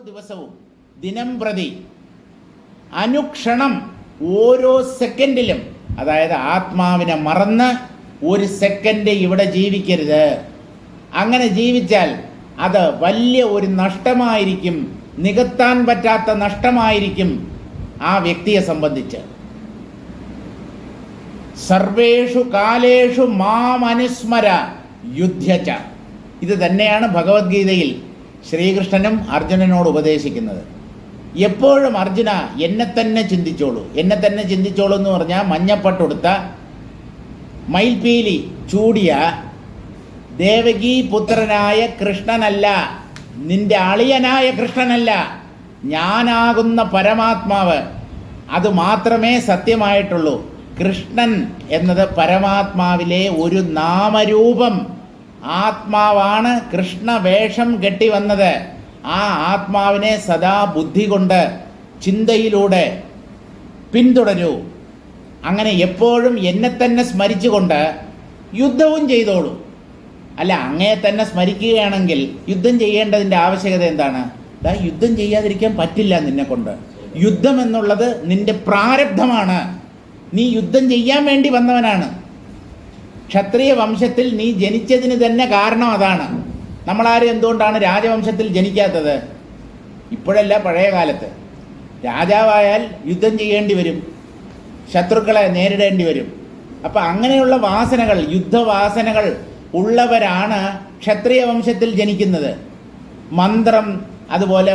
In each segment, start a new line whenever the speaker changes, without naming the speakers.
ദിവസവും ദിനം പ്രതി അനുക്ഷണം ഓരോ സെക്കൻഡിലും, അതായത് ആത്മാവിനെ മറന്ന് ഒരു സെക്കൻഡ് ഇവിടെ ജീവിക്കരുത്. അങ്ങനെ ജീവിച്ചാൽ അത് വലിയ ഒരു നഷ്ടമായിരിക്കും, നികത്താൻ പറ്റാത്ത നഷ്ടമായിരിക്കും ആ വ്യക്തിയെ സംബന്ധിച്ച്. സർവേഷു കാലേഷു മാം അനുസ്മര യുദ്ധ്യച. ഇത് തന്നെയാണ് ഭഗവത്ഗീതയിൽ ശ്രീകൃഷ്ണനും അർജുനനോട് ഉപദേശിക്കുന്നത്. എപ്പോഴും അർജുന എന്നെ തന്നെ ചിന്തിച്ചോളൂ. എന്നെ തന്നെ ചിന്തിച്ചോളൂ എന്ന് പറഞ്ഞാൽ മഞ്ഞപ്പട്ടുടുത്ത മയിൽപീലി ചൂടിയ ദേവകീ പുത്രനായ കൃഷ്ണനല്ല, നിന്റെ അളിയനായ കൃഷ്ണനല്ല, ഞാനാകുന്ന പരമാത്മാവ്. അത് മാത്രമേ സത്യമായിട്ടുള്ളൂ. കൃഷ്ണൻ എന്നത് പരമാത്മാവിലെ ഒരു നാമരൂപം. ആത്മാവാണ് കൃഷ്ണവേഷം കെട്ടി വന്നത്. ആ ആത്മാവിനെ സദാ ബുദ്ധി കൊണ്ട് ചിന്തയിലൂടെ പിന്തുടരൂ. അങ്ങനെ എപ്പോഴും എന്നെ തന്നെ സ്മരിച്ചുകൊണ്ട് യുദ്ധവും ചെയ്തോളൂ. അല്ല, അങ്ങയെ തന്നെ സ്മരിക്കുകയാണെങ്കിൽ യുദ്ധം ചെയ്യേണ്ടതിൻ്റെ ആവശ്യകത എന്താണ്? യുദ്ധം ചെയ്യാതിരിക്കാൻ പറ്റില്ല നിന്നെ കൊണ്ട്. യുദ്ധം എന്നുള്ളത് നിന്റെ പ്രാരബ്ധമാണ്. നീ യുദ്ധം ചെയ്യാൻ വേണ്ടി വന്നവനാണ്. ക്ഷത്രിയ വംശത്തിൽ നീ ജനിച്ചതിന് തന്നെ കാരണം അതാണ്. നമ്മളാരും എന്തുകൊണ്ടാണ് രാജവംശത്തിൽ ജനിക്കാത്തത്? ഇപ്പോഴല്ല, പഴയ കാലത്ത് രാജാവായാൽ യുദ്ധം ചെയ്യേണ്ടി വരും, ശത്രുക്കളെ നേരിടേണ്ടി വരും. അപ്പം അങ്ങനെയുള്ള വാസനകൾ, യുദ്ധവാസനകൾ ഉള്ളവരാണ് ക്ഷത്രിയ വംശത്തിൽ ജനിക്കുന്നത്. മന്ത്രം, അതുപോലെ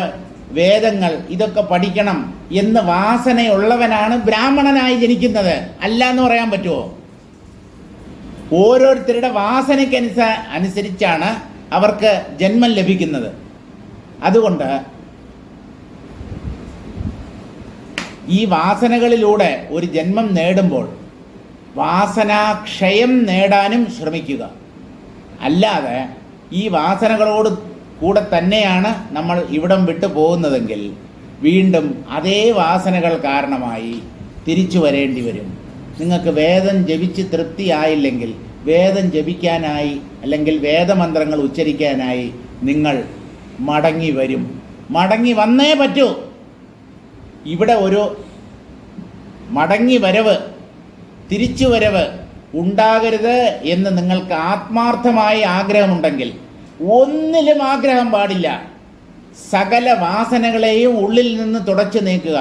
വേദങ്ങൾ, ഇതൊക്കെ പഠിക്കണം എന്ന് വാസനയുള്ളവനാണ് ബ്രാഹ്മണനായി ജനിക്കുന്നത്. അല്ല എന്ന് പറയാൻ പറ്റുമോ? ഓരോരുത്തരുടെ അനുസരിച്ചാണ് അവർക്ക് ജന്മം ലഭിക്കുന്നത്. അതുകൊണ്ട് ഈ വാസനകളിലൂടെ ഒരു ജന്മം നേടുമ്പോൾ വാസനാക്ഷയം നേടാനും ശ്രമിക്കുക. അല്ലാതെ ഈ വാസനകളോട് കൂടെ തന്നെയാണ് നമ്മൾ ഇവിടം വിട്ടു പോകുന്നതെങ്കിൽ വീണ്ടും അതേ വാസനകൾ കാരണമായി തിരിച്ചു വരേണ്ടി വരും. നിങ്ങൾക്ക് വേദം ജപിച്ച് തൃപ്തിയായില്ലെങ്കിൽ വേദം ജപിക്കാനായി അല്ലെങ്കിൽ വേദമന്ത്രങ്ങൾ ഉച്ചരിക്കാനായി നിങ്ങൾ മടങ്ങി വരും. മടങ്ങി വന്നേ പറ്റൂ. ഇവിടെ ഒരു മടങ്ങി വരവ്, തിരിച്ചു വരവ് ഉണ്ടാകരുത് എന്ന് നിങ്ങൾക്ക് ആത്മാർത്ഥമായി ആഗ്രഹമുണ്ടെങ്കിൽ ഒന്നിലും ആഗ്രഹം പാടില്ല. സകല വാസനകളെയും ഉള്ളിൽ നിന്ന് തുടച്ചു നീക്കുക.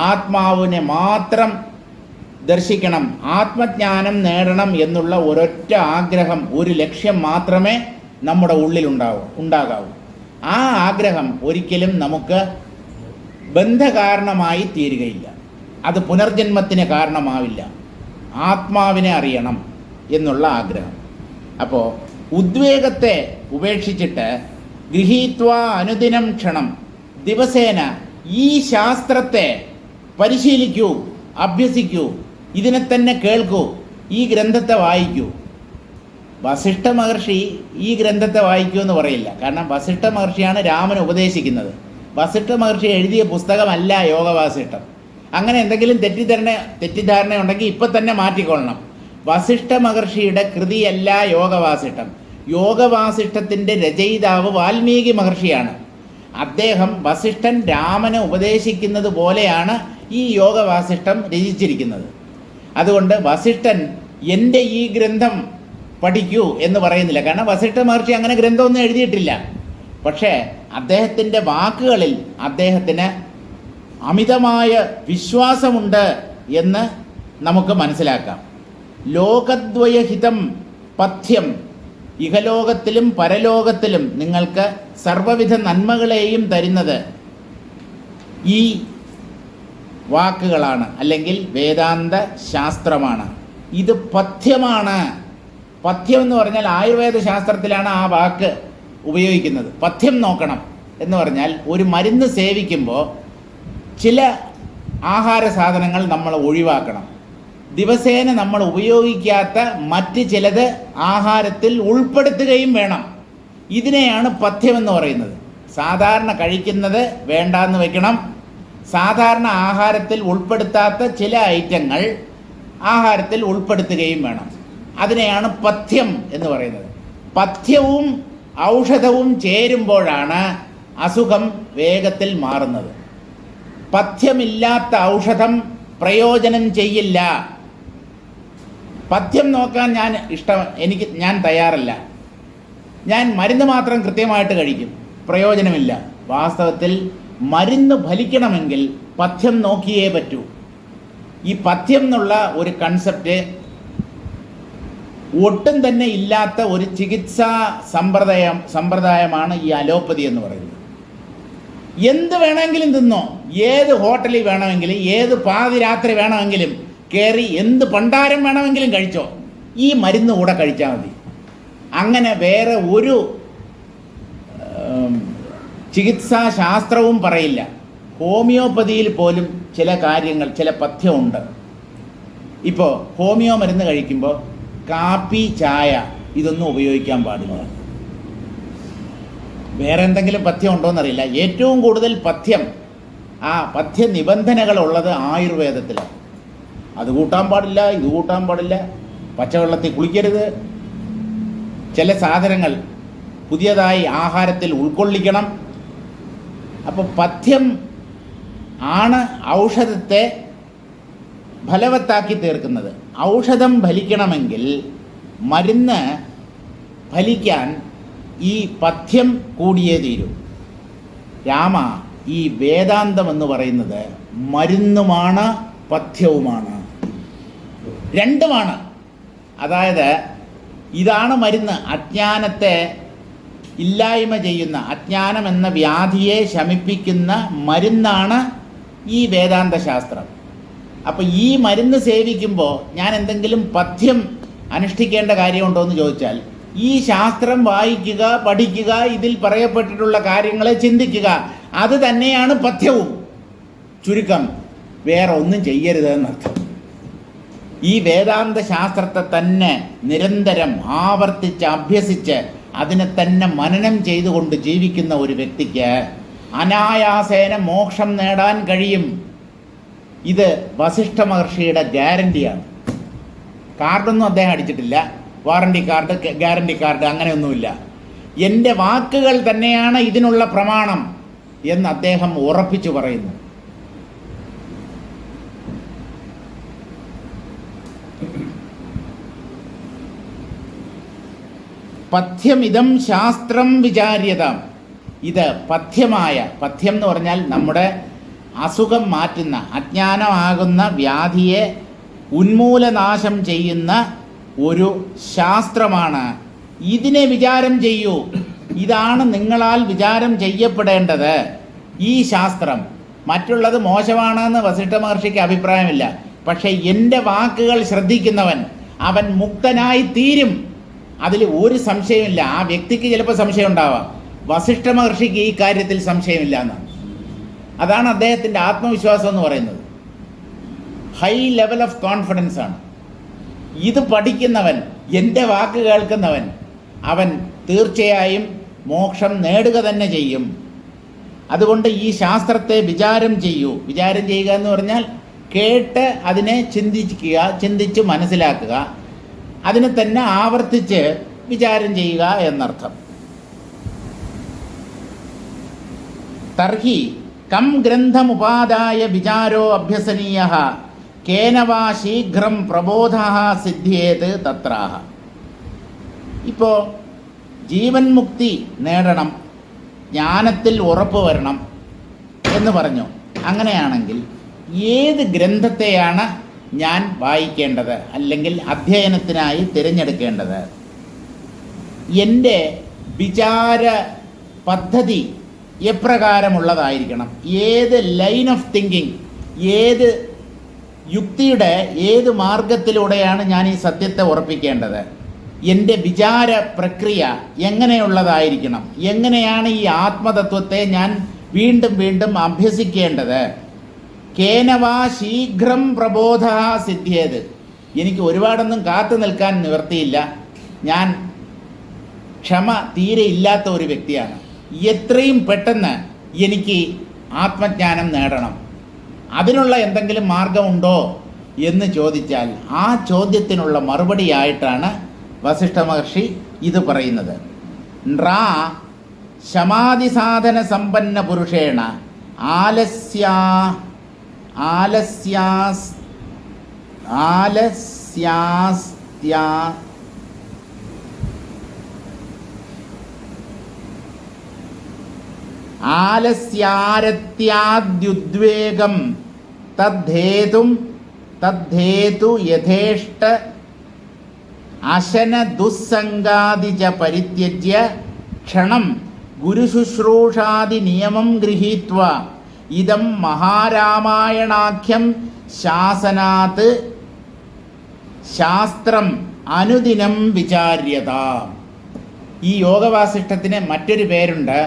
ആത്മാവിനെ മാത്രം ദർശിക്കണം, ആത്മജ്ഞാനം നേടണം എന്നുള്ള ഒരൊറ്റ ആഗ്രഹം, ഒരു ലക്ഷ്യം മാത്രമേ നമ്മുടെ ഉള്ളിൽ ഉണ്ടാകാവൂ. ആ ആഗ്രഹം ഒരിക്കലും നമുക്ക് ബന്ധകാരണമായി തീരുകയില്ല. അത് പുനർജന്മത്തിന് കാരണമാവില്ല. ആത്മാവിനെ അറിയണം എന്നുള്ള ആഗ്രഹം. അപ്പോൾ ഉദ്വേഗത്തെ ഉപേക്ഷിച്ചിട്ട് ഗൃഹീത്വാ അനുദിനം ക്ഷണം ദിവസേന ഈ ശാസ്ത്രത്തെ പരിശീലിക്കൂ, അഭ്യസിക്കൂ, ഇതിനെ തന്നെ കേൾക്കൂ, ഈ ഗ്രന്ഥത്തെ വായിക്കൂ. വസിഷ്ഠ മഹർഷി ഈ ഗ്രന്ഥത്തെ വായിക്കൂ എന്ന് പറയില്ല. കാരണം വസിഷ്ഠ മഹർഷിയാണ് രാമന് ഉപദേശിക്കുന്നത്. വസിഷ്ഠ മഹർഷി എഴുതിയ പുസ്തകമല്ല യോഗവാസിഷ്ഠം. അങ്ങനെ എന്തെങ്കിലും തെറ്റിദ്ധാരണ ഉണ്ടെങ്കിൽ ഇപ്പം തന്നെ മാറ്റിക്കൊള്ളണം. വസിഷ്ഠ മഹർഷിയുടെ കൃതിയല്ല യോഗവാസിഷ്ഠം. യോഗവാസിഷ്ഠത്തിൻ്റെ രചയിതാവ് വാൽമീകി മഹർഷിയാണ്. അദ്ദേഹം വസിഷ്ഠൻ രാമനെ ഉപദേശിക്കുന്നത് പോലെയാണ് ഈ യോഗവാസിഷ്ഠം രചിച്ചിരിക്കുന്നത്. അതുകൊണ്ട് വസിഷ്ഠൻ എൻ്റെ ഈ ഗ്രന്ഥം പഠിക്കൂ എന്ന് പറയുന്നില്ല. കാരണം വസിഷ്ഠ മഹർഷി അങ്ങനെ ഗ്രന്ഥമൊന്നും എഴുതിയിട്ടില്ല. പക്ഷേ അദ്ദേഹത്തിൻ്റെ വാക്കുകളിൽ അദ്ദേഹത്തിന് അമിതമായ വിശ്വാസമുണ്ട് എന്ന് നമുക്ക് മനസ്സിലാക്കാം. ലോകദ്വയഹിതം പഥ്യം, ഇഹലോകത്തിലും പരലോകത്തിലും നിങ്ങൾക്ക് സർവ്വവിധ നന്മകളെയും തരുന്നത് ഈ വാക്കുകളാണ്, അല്ലെങ്കിൽ വേദാന്ത ശാസ്ത്രമാണ്. ഇത് പഥ്യമാണ്. പഥ്യം എന്ന് പറഞ്ഞാൽ ആയുർവേദ ശാസ്ത്രത്തിലാണ് ആ വാക്ക് ഉപയോഗിക്കുന്നത്. പഥ്യം നോക്കണം എന്ന് പറഞ്ഞാൽ ഒരു മരുന്ന് സേവിക്കുമ്പോൾ ചില ആഹാര സാധനങ്ങൾ നമ്മൾ ഒഴിവാക്കണം. ദിവസേന നമ്മൾ ഉപയോഗിക്കാത്ത മറ്റ് ചിലത് ആഹാരത്തിൽ ഉൾപ്പെടുത്തുകയും വേണം. ഇതിനെയാണ് പഥ്യമെന്ന് പറയുന്നത്. സാധാരണ കഴിക്കുന്നത് വേണ്ടാന്ന് വെക്കണം. സാധാരണ ആഹാരത്തിൽ ഉൾപ്പെടുത്താത്ത ചില ഐറ്റങ്ങൾ ആഹാരത്തിൽ ഉൾപ്പെടുത്തുകയും വേണം. അതിനെയാണ് പഥ്യം എന്ന് പറയുന്നത്. പഥ്യവും ഔഷധവും ചേരുമ്പോഴാണ് അസുഖം വേഗത്തിൽ മാറുന്നത്. പഥ്യമില്ലാത്ത ഔഷധം പ്രയോജനം ചെയ്യില്ല. പഥ്യം നോക്കാൻ ഞാൻ തയ്യാറല്ല. ഞാൻ മരുന്ന് മാത്രം കൃത്യമായിട്ട് കഴിക്കും, പ്രയോജനമില്ല. വാസ്തവത്തിൽ മരുന്ന് ഫലിക്കണമെങ്കിൽ പഥ്യം നോക്കിയേ പറ്റൂ. ഈ പഥ്യം എന്നുള്ള ഒരു കൺസെപ്റ്റ് ഒട്ടും തന്നെ ഇല്ലാത്ത ഒരു ചികിത്സാ സമ്പ്രദായമാണ് ഈ അലോപ്പതി എന്ന് പറയുന്നത്. എന്ത് വേണമെങ്കിലും തിന്നോ, ഏത് ഹോട്ടലിൽ വേണമെങ്കിലും, ഏത് പാതിരാത്രി വേണമെങ്കിലും കയറി, എന്ത് പണ്ടാരം വേണമെങ്കിലും കഴിച്ചോ, ഈ മരുന്ന് കൂടെ കഴിച്ചാൽ മതി. അങ്ങനെ വേറെ ഒരു ചികിത്സാ ശാസ്ത്രവും പറയില്ല. ഹോമിയോപ്പതിയിൽ പോലും ചില കാര്യങ്ങൾ, ചില പഥ്യമുണ്ട്. ഇപ്പോൾ ഹോമിയോ മരുന്ന് കഴിക്കുമ്പോൾ കാപ്പി, ചായ ഇതൊന്നും ഉപയോഗിക്കാൻ പാടില്ല. വേറെ എന്തെങ്കിലും പഥ്യം ഉണ്ടോയെന്നറിയില്ല. ഏറ്റവും കൂടുതൽ പഥ്യ നിബന്ധനകളുള്ളത് ആയുർവേദത്തിലാണ്. അത് കൂട്ടാൻ പാടില്ല, ഇത് കൂട്ടാൻ പാടില്ല, പച്ചവെള്ളത്തിൽ കുളിക്കരുത്, ചില സാധനങ്ങൾ പുതിയതായി ആഹാരത്തിൽ ഉൾക്കൊള്ളിക്കണം. അപ്പോൾ പഥ്യം ആണ് ഔഷധത്തെ ഫലവത്താക്കി തീർക്കുന്നത്. ഔഷധം ഫലിക്കണമെങ്കിൽ, മരുന്ന് ഫലിക്കാൻ ഈ പഥ്യം കൂടിയേ തീരൂ. രാമ, ഈ വേദാന്തം എന്ന് പറയുന്നത് മരുന്നുമാണ്, പഥ്യവുമാണ്, രണ്ടുമാണ്. അതായത് ഇതാണ് മരുന്ന്. അജ്ഞാനത്തെ ഇല്ലായ്മ ചെയ്യുന്ന, അജ്ഞാനം എന്ന വ്യാധിയെ ശമിപ്പിക്കുന്ന മരുന്നാണ് ഈ വേദാന്ത ശാസ്ത്രം. അപ്പോൾ ഈ മരുന്ന് സേവിക്കുമ്പോൾ ഞാൻ എന്തെങ്കിലും പഥ്യം അനുഷ്ഠിക്കേണ്ട കാര്യമുണ്ടോ എന്ന് ചോദിച്ചാൽ, ഈ ശാസ്ത്രം വായിക്കുക, പഠിക്കുക, ഇതിൽ പറയപ്പെട്ടിട്ടുള്ള കാര്യങ്ങളെ ചിന്തിക്കുക, അത് തന്നെയാണ് പഥ്യവും. ചുരുക്കം, വേറെ ഒന്നും ചെയ്യരുത് എന്നർത്ഥം. ഈ വേദാന്ത ശാസ്ത്രത്തെ തന്നെ നിരന്തരം ആവർത്തിച്ച് അഭ്യസിച്ച് അതിനെ തന്നെ മനനം ചെയ്തുകൊണ്ട് ജീവിക്കുന്ന ഒരു വ്യക്തിക്ക് അനായാസേന മോക്ഷം നേടാൻ കഴിയും. ഇത് വസിഷ്ഠ മഹർഷിയുടെ ഗ്യാരണ്ടിയാണ്. കാർഡൊന്നും അദ്ദേഹം അടിച്ചിട്ടില്ല, വാറണ്ടി കാർഡ്, ഗ്യാരണ്ടി കാർഡ്, അങ്ങനെയൊന്നുമില്ല. എൻ്റെ വാക്കുകൾ തന്നെയാണ് ഇതിനുള്ള പ്രമാണം എന്ന് അദ്ദേഹം ഉറപ്പിച്ചു പറയുന്നു. പഥ്യമിതം ശാസ്ത്രം വിചാര്യതാം. ഇത് പഥ്യം എന്ന് പറഞ്ഞാൽ നമ്മുടെ അസുഖം മാറ്റുന്ന, അജ്ഞാനമാകുന്ന വ്യാധിയെ ഉന്മൂലനാശം ചെയ്യുന്ന ഒരു ശാസ്ത്രമാണ്. ഇതിനെ വിചാരം ചെയ്യൂ. ഇതാണ് നിങ്ങളാൽ വിചാരം ചെയ്യപ്പെടേണ്ടത്, ഈ ശാസ്ത്രം. മറ്റുള്ളത് മോശമാണെന്ന് വസിഷ്ഠ മഹർഷിക്ക് അഭിപ്രായമില്ല. പക്ഷേ എൻ്റെ വാക്കുകൾ ശ്രദ്ധിക്കുന്നവൻ അവൻ മുക്തനായി തീരും. അതിൽ ഒരു സംശയമില്ല. ആ വ്യക്തിക്ക് ചിലപ്പോൾ സംശയം ഉണ്ടാവാം, വസിഷ്ഠ മഹർഷിക്ക് ഈ കാര്യത്തിൽ സംശയമില്ല എന്നാണ്. അതാണ് അദ്ദേഹത്തിൻ്റെ ആത്മവിശ്വാസം എന്ന് പറയുന്നത്. ഹൈ ലെവൽ ഓഫ് കോൺഫിഡൻസ് ആണ്. ഇത് പഠിക്കുന്നവൻ, എൻ്റെ വാക്ക് കേൾക്കുന്നവൻ, അവൻ തീർച്ചയായും മോക്ഷം നേടുക തന്നെ ചെയ്യും. അതുകൊണ്ട് ഈ ശാസ്ത്രത്തെ വിചാരം ചെയ്യൂ. വിചാരം ചെയ്യുക എന്ന് പറഞ്ഞാൽ കേട്ട് അതിനെ ചിന്തിച്ച് മനസ്സിലാക്കുക, അതിനെ തന്നെ ആവർത്തിച്ച് വിചാരം ചെയ്യുക എന്നർത്ഥം. തർഹി കം ഗ്രന്ഥമുപാദായ വിചാരോ അഭ്യസനീയഃ കേന വാ ശീഘ്രം പ്രബോധഃ സിദ്ധ്യേത് തത്രാഹ. ഇപ്പോൾ ജീവൻ മുക്തി നേടണം, ജ്ഞാനത്തിൽ ഉറപ്പ് വരണം എന്ന് പറഞ്ഞു. അങ്ങനെയാണെങ്കിൽ ഏത് ഗ്രന്ഥത്തെയാണ് ഞാൻ വായിക്കേണ്ടത്, അല്ലെങ്കിൽ അധ്യയനത്തിനായി തിരഞ്ഞെടുക്കേണ്ടത്? എൻ്റെ വിചാര പദ്ധതി എപ്രകാരമുള്ളതായിരിക്കണം? ഏത് ലൈൻ ഓഫ് തിങ്കിങ്, ഏത് യുക്തിയുടെ ഏത് മാർഗത്തിലൂടെയാണ് ഞാൻ ഈ സത്യത്തെ ഉറപ്പിക്കേണ്ടത്? എൻ്റെ വിചാര പ്രക്രിയ എങ്ങനെയുള്ളതായിരിക്കണം? എങ്ങനെയാണ് ഈ ആത്മതത്വത്തെ ഞാൻ വീണ്ടും വീണ്ടും അഭ്യസിക്കേണ്ടത്? കേനവാ ശീഘ്രം പ്രബോധ സിദ്ധ്യേത്. എനിക്ക് ഒരുപാടൊന്നും കാത്തു നിൽക്കാൻ നിവൃത്തിയില്ല. ഞാൻ ക്ഷമ തീരെ ഇല്ലാത്ത ഒരു വ്യക്തിയാണ്. എത്രയും പെട്ടെന്ന് എനിക്ക് ആത്മജ്ഞാനം നേടണം. അതിനുള്ള എന്തെങ്കിലും മാർഗമുണ്ടോ എന്ന് ചോദിച്ചാൽ ആ ചോദ്യത്തിനുള്ള മറുപടിയായിട്ടാണ് വസിഷ്ഠ മഹർഷി ഇത് പറയുന്നത്. നൃ ശമാധിസാധന സമ്പന്ന പുരുഷേണ ആലസ്യാരത്യാദ്യുദ്വേഗം തദ്ധേതു യഥേഷ്ട അശന ദുസ്സംഗാദിച പരിത്യജ്യ ക്ഷണം ഗുരുശുശ്രൂഷാദി നിയമം ഗൃഹീത്വ ഇദം മഹാരാമായണാഖ്യം ശാസനാത് ശാസ്ത്രം അനുദിനം വിചാര്യത. ഈ യോഗവാസിഷ്ഠത്തിന് മറ്റൊരു പേരുണ്ട്,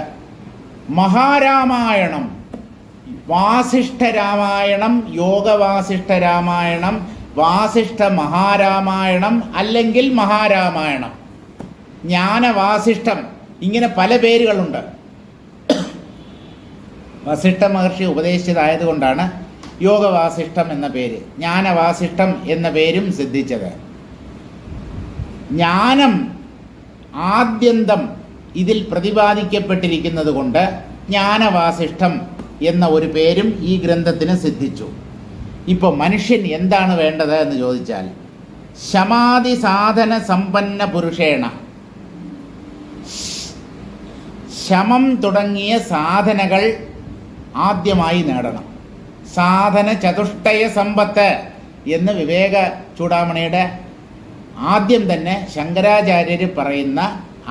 മഹാരാമായണം. വാസിഷ്ഠരാമായണം, യോഗവാസിഷ്ഠരാമായണം, വാസിഷ്ഠ മഹാരാമായണം, അല്ലെങ്കിൽ മഹാരാമായണം, ജ്ഞാനവാസിഷ്ഠം, ഇങ്ങനെ പല പേരുകളുണ്ട്. വസിഷ്ഠ മഹർഷി ഉപദേശിച്ചതായതുകൊണ്ടാണ് യോഗവാസിഷ്ഠം എന്ന പേര്. ജ്ഞാനവാസിഷ്ഠം എന്ന പേരും സിദ്ധിച്ചത്. ജ്ഞാനം ആദ്യന്തം ഇതിൽ പ്രതിപാദിക്കപ്പെട്ടിരിക്കുന്നത് കൊണ്ട് ജ്ഞാനവാസിഷ്ഠം എന്ന ഒരു പേരും ഈ ഗ്രന്ഥത്തിന് സിദ്ധിച്ചു. ഇപ്പോൾ മനുഷ്യൻ എന്താണ് വേണ്ടത് എന്ന് ചോദിച്ചാൽ, ശമാധി സാധന സമ്പന്ന പുരുഷേണ, ശമം തുടങ്ങിയ സാധനകൾ ആദ്യമായി നേടണം. സാധന ചതുഷ്ടയ സമ്പത്ത് എന്ന് വിവേക ചൂടാമണിയുടെ ആദ്യം തന്നെ ശങ്കരാചാര്യർ പറയുന്ന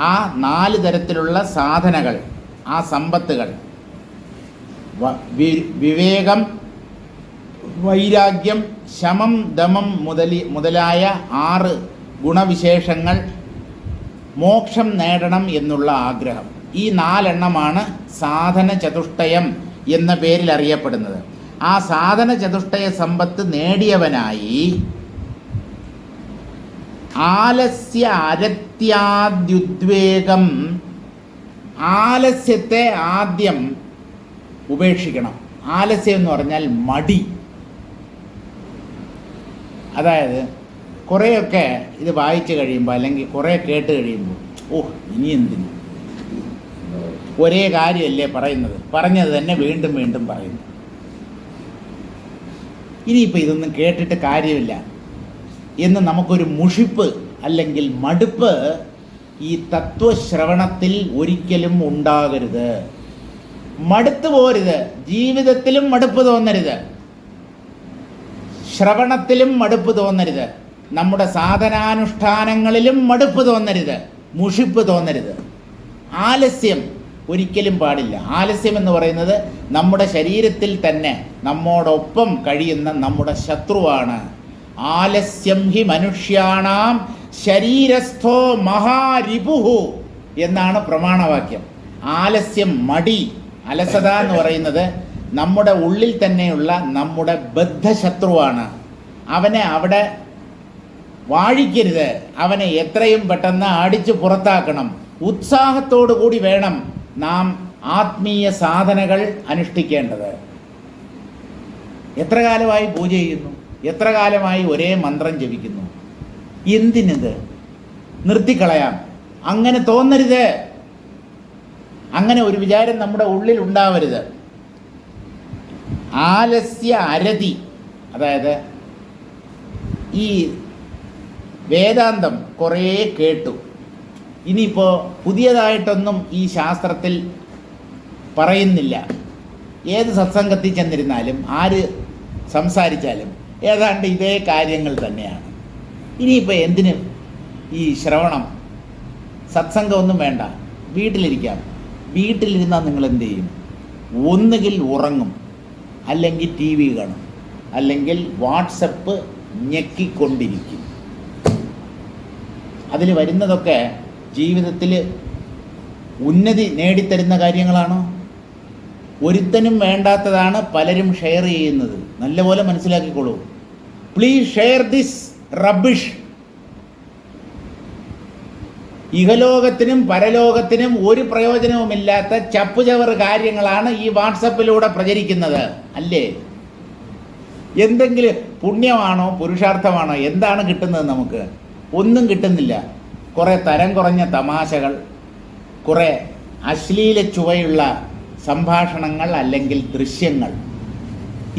ആ 4 തരത്തിലുള്ള സാധനകൾ, ആ സമ്പത്തുകൾ, വിവേകം, വൈരാഗ്യം, ശമം, ദമം മുതലായ 6 ഗുണവിശേഷങ്ങൾ, മോക്ഷം നേടണം എന്നുള്ള ആഗ്രഹം. ഈ 4 എണ്ണമാണ് സാധന ചതുഷ്ടയം എന്ന പേരിൽ അറിയപ്പെടുന്നത്. ആ സാധന ചതുഷ്ടയ സമ്പത്ത് നേടിയവനായി ആലസ്യ അരത്യാദ്യുദ്വേഗം, ആലസ്യത്തെ ആദ്യം ഉപേക്ഷിക്കണം. ആലസ്യം എന്ന് പറഞ്ഞാൽ മടി. അതായത് കുറേയൊക്കെ ഇത് വായിച്ചു കഴിയുമ്പോൾ അല്ലെങ്കിൽ കുറേ കേട്ട് കഴിയുമ്പോൾ, ഇനി എന്തിന്, ഒരേ കാര്യമല്ലേ പറയുന്നത്, പറഞ്ഞത് തന്നെ വീണ്ടും വീണ്ടും പറയുന്നു, ഇനിയിപ്പോൾ ഇതൊന്നും കേട്ടിട്ട് കാര്യമില്ല എന്ന് നമുക്കൊരു മുഷിപ്പ് അല്ലെങ്കിൽ മടുപ്പ് ഈ തത്വശ്രവണത്തിൽ ഒരിക്കലും ഉണ്ടാകരുത്. മടുത്തു പോരുത്, ജീവിതത്തിലും മടുപ്പ് തോന്നരുത്, ശ്രവണത്തിലും മടുപ്പ് തോന്നരുത്, നമ്മുടെ സാധനാനുഷ്ഠാനങ്ങളിലും മടുപ്പ് തോന്നരുത്, മുഷിപ്പ് തോന്നരുത്. ആലസ്യം ഒരിക്കലും പാടില്ല. ആലസ്യം എന്ന് പറയുന്നത് നമ്മുടെ ശരീരത്തിൽ തന്നെ നമ്മോടൊപ്പം കഴിയുന്ന നമ്മുടെ ശത്രുവാണ്. ആലസ്യം ഹി മനുഷ്യാണാം ശരീരസ്ഥോ മഹാരിപുഹു എന്നാണ് പ്രമാണവാക്യം. ആലസ്യം, മടി, അലസത എന്ന് പറയുന്നത് നമ്മുടെ ഉള്ളിൽ തന്നെയുള്ള നമ്മുടെ ബദ്ധശത്രുവാണ്. അവനെ അവിടെ വാഴിക്കരുത്, അവനെ എത്രയും പെട്ടെന്ന് അടിച്ചു പുറത്താക്കണം. ഉത്സാഹത്തോടു കൂടി വേണം നാം ആത്മീയ സാധനകൾ അനുഷ്ഠിക്കേണ്ടത്. എത്ര കാലമായി പൂജ ചെയ്യുന്നു, എത്ര കാലമായി ഒരേ മന്ത്രം ജപിക്കുന്നു, എന്തിനിത്, നിർത്തിക്കളയാം. അങ്ങനെ തോന്നരുത്, അങ്ങനെ ഒരു വിചാരം നമ്മുടെ ഉള്ളിൽ ഉണ്ടാവരുത്. ആലസ്യ അരതി, അതായത് ഈ വേദാന്തം കുറേ കേട്ടു, ഇനിയിപ്പോൾ പുതിയതായിട്ടൊന്നും ഈ ശാസ്ത്രത്തിൽ പറയുന്നില്ല. ഏത് സത്സംഗത്തിൽ ചെന്നിരുന്നാലും ആര് സംസാരിച്ചാലും ഏതാണ്ട് ഇതേ കാര്യങ്ങൾ തന്നെയാണ്. ഇനിയിപ്പോൾ എന്തിന് ഈ ശ്രവണം, സത്സംഗമൊന്നും വേണ്ട, വീട്ടിലിരിക്കാം. വീട്ടിലിരുന്നാൽ നിങ്ങൾ എന്ത് ചെയ്യും? ഒന്നുകിൽ ഉറങ്ങും, അല്ലെങ്കിൽ ടി വി കാണും, അല്ലെങ്കിൽ വാട്സപ്പ് ഞെക്കിക്കൊണ്ടിരിക്കും. അതിൽ വരുന്നതൊക്കെ ജീവിതത്തിൽ ഉന്നതി നേടിത്തരുന്ന കാര്യങ്ങളാണോ? ഒരുത്തനും വേണ്ടാത്തതാണ് പലരും ഷെയർ ചെയ്യുന്നത്. നല്ലപോലെ മനസ്സിലാക്കിക്കോളൂ. Please share this rubbish. ഇഹലോകത്തിനും പരലോകത്തിനും ഒരു പ്രയോജനവുമില്ലാത്ത ചപ്പുചവറ് കാര്യങ്ങളാണ് ഈ വാട്സപ്പിലൂടെ പ്രചരിക്കുന്നത്, അല്ലേ? എന്തെങ്കിലും പുണ്യമാണോ പുരുഷാർത്ഥമാണോ എന്താണ് കിട്ടുന്നത്? നമുക്ക് ഒന്നും കിട്ടുന്നില്ല. കുറേ തരം കുറഞ്ഞ തമാശകൾ, കുറേ അശ്ലീല ചുവയുള്ള സംഭാഷണങ്ങൾ അല്ലെങ്കിൽ ദൃശ്യങ്ങൾ.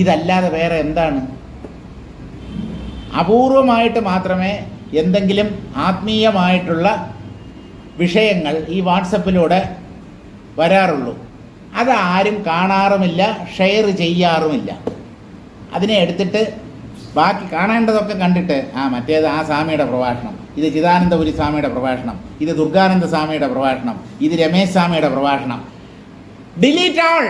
ഇതല്ലാതെ വേറെ എന്താണ്? അപൂർവമായിട്ട് മാത്രമേ എന്തെങ്കിലും ആത്മീയമായിട്ടുള്ള വിഷയങ്ങൾ ഈ വാട്സപ്പിലൂടെ വരാറുള്ളൂ. അതാരും കാണാറുമില്ല, ഷെയർ ചെയ്യാറുമില്ല. അതിനെ എടുത്തിട്ട് ബാക്കി കാണേണ്ടതൊക്കെ കണ്ടിട്ട് മറ്റേത് ആ സ്വാമിയുടെ പ്രഭാഷണം, ഇത് ചിദാനന്ദപുരി സ്വാമിയുടെ പ്രഭാഷണം, ഇത് ദുർഗാനന്ദ സ്വാമിയുടെ പ്രഭാഷണം, ഇത് രമേശ് സ്വാമിയുടെ പ്രഭാഷണം, ഡിലീറ്റ് ആൾ.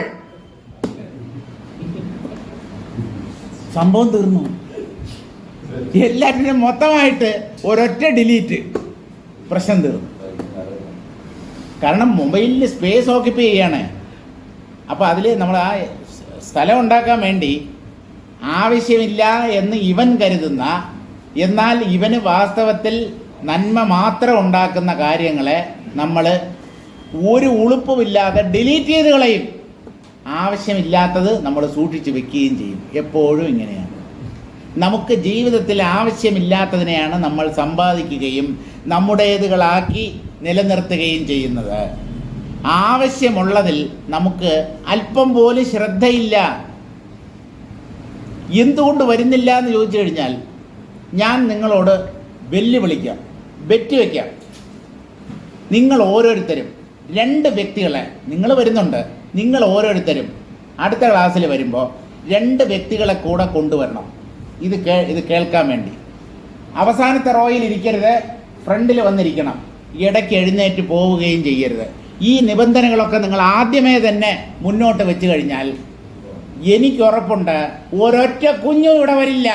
സംഭവം തീർന്നു. എല്ലാറ്റിനും മൊത്തമായിട്ട് ഒരൊറ്റ ഡിലീറ്റ്, പ്രശ്നം തീർന്നു. കാരണം മൊബൈലിൽ സ്പേസ് ഓക്യുപ്പൈ ചെയ്യാണ്. അപ്പോൾ അതിൽ നമ്മൾ ആ സ്ഥലം ഉണ്ടാക്കാൻ വേണ്ടി ആവശ്യമില്ല എന്ന് ഇവൻ കരുതുന്ന, എന്നാൽ ഇവന് വാസ്തവത്തിൽ നന്മ മാത്രം ഉണ്ടാക്കുന്ന കാര്യങ്ങളെ നമ്മൾ ഒരു ഉളുപ്പുമില്ലാതെ ഡിലീറ്റ് ചെയ്ത് കളയും. ആവശ്യമില്ലാത്തത് നമ്മൾ സൂക്ഷിച്ച് വെക്കുകയും ചെയ്യും. എപ്പോഴും ഇങ്ങനെയാണ്. നമുക്ക് ജീവിതത്തിൽ ആവശ്യമില്ലാത്തതിനെയാണ് നമ്മൾ സമ്പാദിക്കുകയും നമ്മുടേതുകളാക്കി നിലനിർത്തുകയും ചെയ്യുന്നത്. ആവശ്യമുള്ളതിൽ നമുക്ക് അല്പം പോലും ശ്രദ്ധയില്ല. എന്തുകൊണ്ട് വരുന്നില്ല എന്ന് ചോദിച്ചു കഴിഞ്ഞാൽ ഞാൻ നിങ്ങളോട് വെല്ലുവിളിക്കാം, ബെറ്റ് വയ്ക്കാം. നിങ്ങൾ ഓരോരുത്തരും 2 വ്യക്തികളെ, നിങ്ങൾ വരുന്നുണ്ട്, നിങ്ങൾ ഓരോരുത്തരും അടുത്ത ക്ലാസ്സിൽ വരുമ്പോൾ 2 വ്യക്തികളെ കൂടെ കൊണ്ടുവരണം. ഇത് കേൾക്കാൻ വേണ്ടി. അവസാനത്തെ റോയിൽ ഇരിക്കരുത്, ഫ്രണ്ടിൽ വന്നിരിക്കണം. ഇടയ്ക്ക് എഴുന്നേറ്റ് പോവുകയും ചെയ്യരുത്. ഈ നിബന്ധനകളൊക്കെ നിങ്ങൾ ആദ്യമേ തന്നെ മുന്നോട്ട് വെച്ച് കഴിഞ്ഞാൽ എനിക്ക് ഉറപ്പുണ്ട് ഒരൊറ്റ കുഞ്ഞും ഇവിടെ വരില്ല.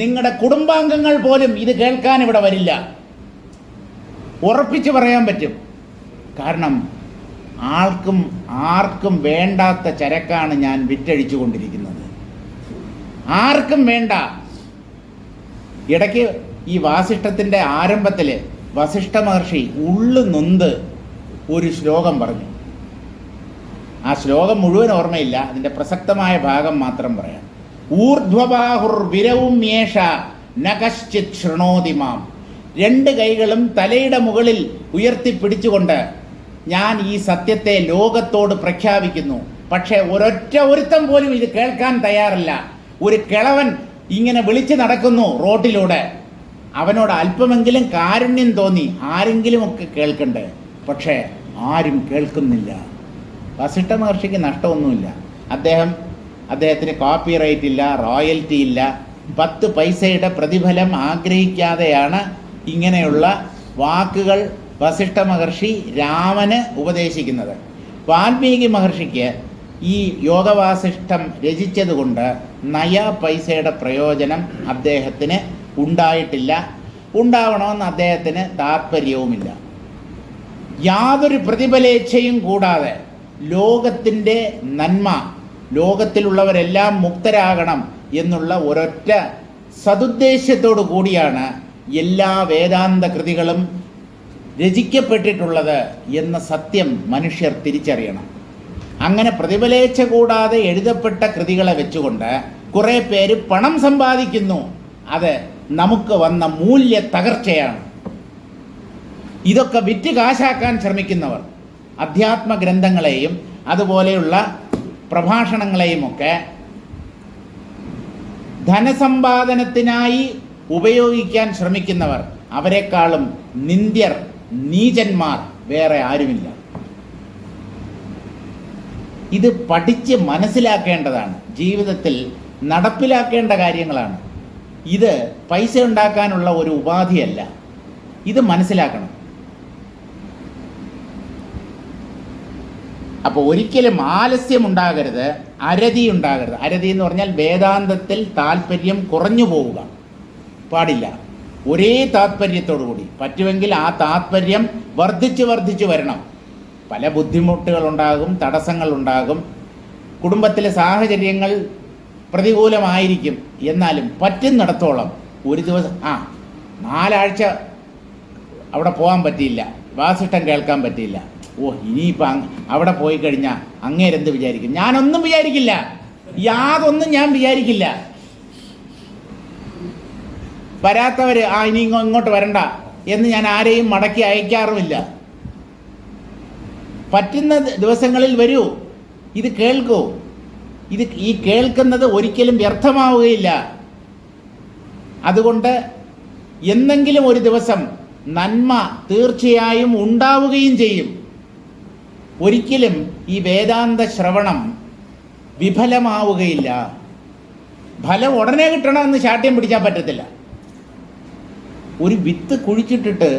നിങ്ങളുടെ കുടുംബാംഗങ്ങൾ പോലും ഇത് കേൾക്കാൻ ഇവിടെ വരില്ല. ഉറപ്പിച്ച് പറയാൻ പറ്റും. കാരണം ആർക്കും വേണ്ടാത്ത ചരക്കാണ് ഞാൻ വിറ്റഴിച്ചു കൊണ്ടിരിക്കുന്നത്. ആർക്കും വേണ്ട. ഇടയ്ക്ക് ഈ വാസിഷ്ഠത്തിൻ്റെ ആരംഭത്തിൽ വസിഷ്ഠ മഹർഷി ഉള്ളു നൊന്ത് ഒരു ശ്ലോകം പറഞ്ഞു. ആ ശ്ലോകം മുഴുവൻ ഓർമ്മയില്ല, അതിൻ്റെ പ്രസക്തമായ ഭാഗം മാത്രം പറയാം. ഊർധ്വബാഹുർ വിരവും യേഷ ന കശ്ചിത് ശൃണോതി മാം. 2 കൈകളും തലയുടെ മുകളിൽ ഉയർത്തിപ്പിടിച്ചുകൊണ്ട് ഞാൻ ഈ സത്യത്തെ ലോകത്തോട് പ്രഖ്യാപിക്കുന്നു. പക്ഷേ ഒരുത്തം പോലും ഇത് കേൾക്കാൻ തയ്യാറല്ല. ഒരു കിളവൻ ഇങ്ങനെ വിളിച്ചു നടക്കുന്നു റോട്ടിലൂടെ. അവനോട് അല്പമെങ്കിലും കാരുണ്യം തോന്നി ആരെങ്കിലുമൊക്കെ കേൾക്കണ്ടേ, പക്ഷേ ആരും കേൾക്കുന്നില്ല. വസിഷ്ഠ മഹർഷിക്ക് നഷ്ടമൊന്നുമില്ല. അദ്ദേഹത്തിന് കോപ്പിറൈറ്റ് ഇല്ല, റോയൽറ്റി ഇല്ല. 10 പൈസയുടെ പ്രതിഫലം ആഗ്രഹിക്കാതെയാണ് ഇങ്ങനെയുള്ള വാക്കുകൾ വസിഷ്ഠ മഹർഷി രാമന് ഉപദേശിക്കുന്നത്. വാൽമീകി മഹർഷിക്ക് ഈ യോഗവാസിഷ്ഠം രചിച്ചതുകൊണ്ട് നയാ പൈസയുടെ പ്രയോജനം അദ്ദേഹത്തിന് ഉണ്ടായിട്ടില്ല, ഉണ്ടാവണമെന്ന് അദ്ദേഹത്തിന് താല്പര്യവുമില്ല. യാതൊരു പ്രതിഫലേച്ഛയും കൂടാതെ ലോകത്തിൻ്റെ നന്മ, ലോകത്തിലുള്ളവരെല്ലാം മുക്തരാകണം എന്നുള്ള ഒരൊറ്റ സതുദ്ദേശത്തോടു കൂടിയാണ് എല്ലാ വേദാന്ത കൃതികളും രചിക്കപ്പെട്ടിട്ടുള്ളത് എന്ന സത്യം മനുഷ്യർ തിരിച്ചറിയണം. അങ്ങനെ പ്രതിഫലേച്ഛ കൂടാതെ എഴുതപ്പെട്ട കൃതികളെ വെച്ചുകൊണ്ട് കുറേ പേര് പണം സമ്പാദിക്കുന്നു. അത് നമുക്ക് വന്ന മൂല്യ തകർച്ചയാണ്. ഇതൊക്കെ വിറ്റ് കാശാക്കാൻ ശ്രമിക്കുന്നവർ അധ്യാത്മ ഗ്രന്ഥങ്ങളെയും അതുപോലെയുള്ള പ്രഭാഷണങ്ങളെയുമൊക്കെ ധനസമ്പാദനത്തിനായി ഉപയോഗിക്കാൻ ശ്രമിക്കുന്നവർ, അവരെക്കാളും നിന്ദ്യർ, നീചന്മാർ വേറെ ആരുമില്ല. ഇത് പഠിച്ച് മനസ്സിലാക്കേണ്ടതാണ്. ജീവിതത്തിൽ നടപ്പിലാക്കേണ്ട കാര്യങ്ങളാണ്. ഇത് പൈസ ഉണ്ടാക്കാനുള്ള ഒരു ഉപാധിയല്ല. ഇത് മനസ്സിലാക്കണം. അപ്പോൾ ഒരിക്കലും ആലസ്യം ഉണ്ടാകരുത്, അരതി ഉണ്ടാകരുത്. അരതി എന്ന് പറഞ്ഞാൽ വേദാന്തത്തിൽ താല്പര്യം കുറഞ്ഞു പോവുക പാടില്ല. ഒരേ താല്പര്യത്തോടു കൂടി പറ്റുമെങ്കിൽ ആ താല്പര്യം വർദ്ധിച്ചു വരണം. പല ബുദ്ധിമുട്ടുകളുണ്ടാകും, തടസ്സങ്ങളുണ്ടാകും, കുടുംബത്തിലെ സാഹചര്യങ്ങൾ പ്രതികൂലമായിരിക്കും. എന്നാലും പറ്റുന്നിടത്തോളം ഒരു ദിവസം 4 ആഴ്ച അവിടെ പോകാൻ പറ്റിയില്ല, വാസിഷ്ടം കേൾക്കാൻ പറ്റിയില്ല, ഇനിയിപ്പോൾ അവിടെ പോയി കഴിഞ്ഞാൽ അങ്ങേരെന്ത് വിചാരിക്കും? ഞാനൊന്നും വിചാരിക്കില്ല, യാതൊന്നും ഞാൻ വിചാരിക്കില്ല. വരാത്തവർ ഇനി ഇങ്ങോട്ട് വരണ്ട എന്ന് ഞാൻ ആരെയും മടക്കി അയക്കാറുമില്ല. പറ്റുന്ന ദിവസങ്ങളിൽ വരൂ, ഇത് കേൾക്കൂ. ഈ കേൾക്കുന്നത് ഒരിക്കലും വ്യർത്ഥമാവുകയില്ല. അതുകൊണ്ട് എന്നെങ്കിലും ഒരു ദിവസം നന്മ തീർച്ചയായും ഉണ്ടാവുകയും ചെയ്യും. ഒരിക്കലും ഈ വേദാന്ത ശ്രവണം വിഫലമാവുകയില്ല. ഫലം ഉടനെ കിട്ടണമെന്ന് ശാഠ്യം പിടിച്ചാൽ പറ്റത്തില്ല. ഒരു വിത്ത് കുഴിച്ചിട്ടിട്ട്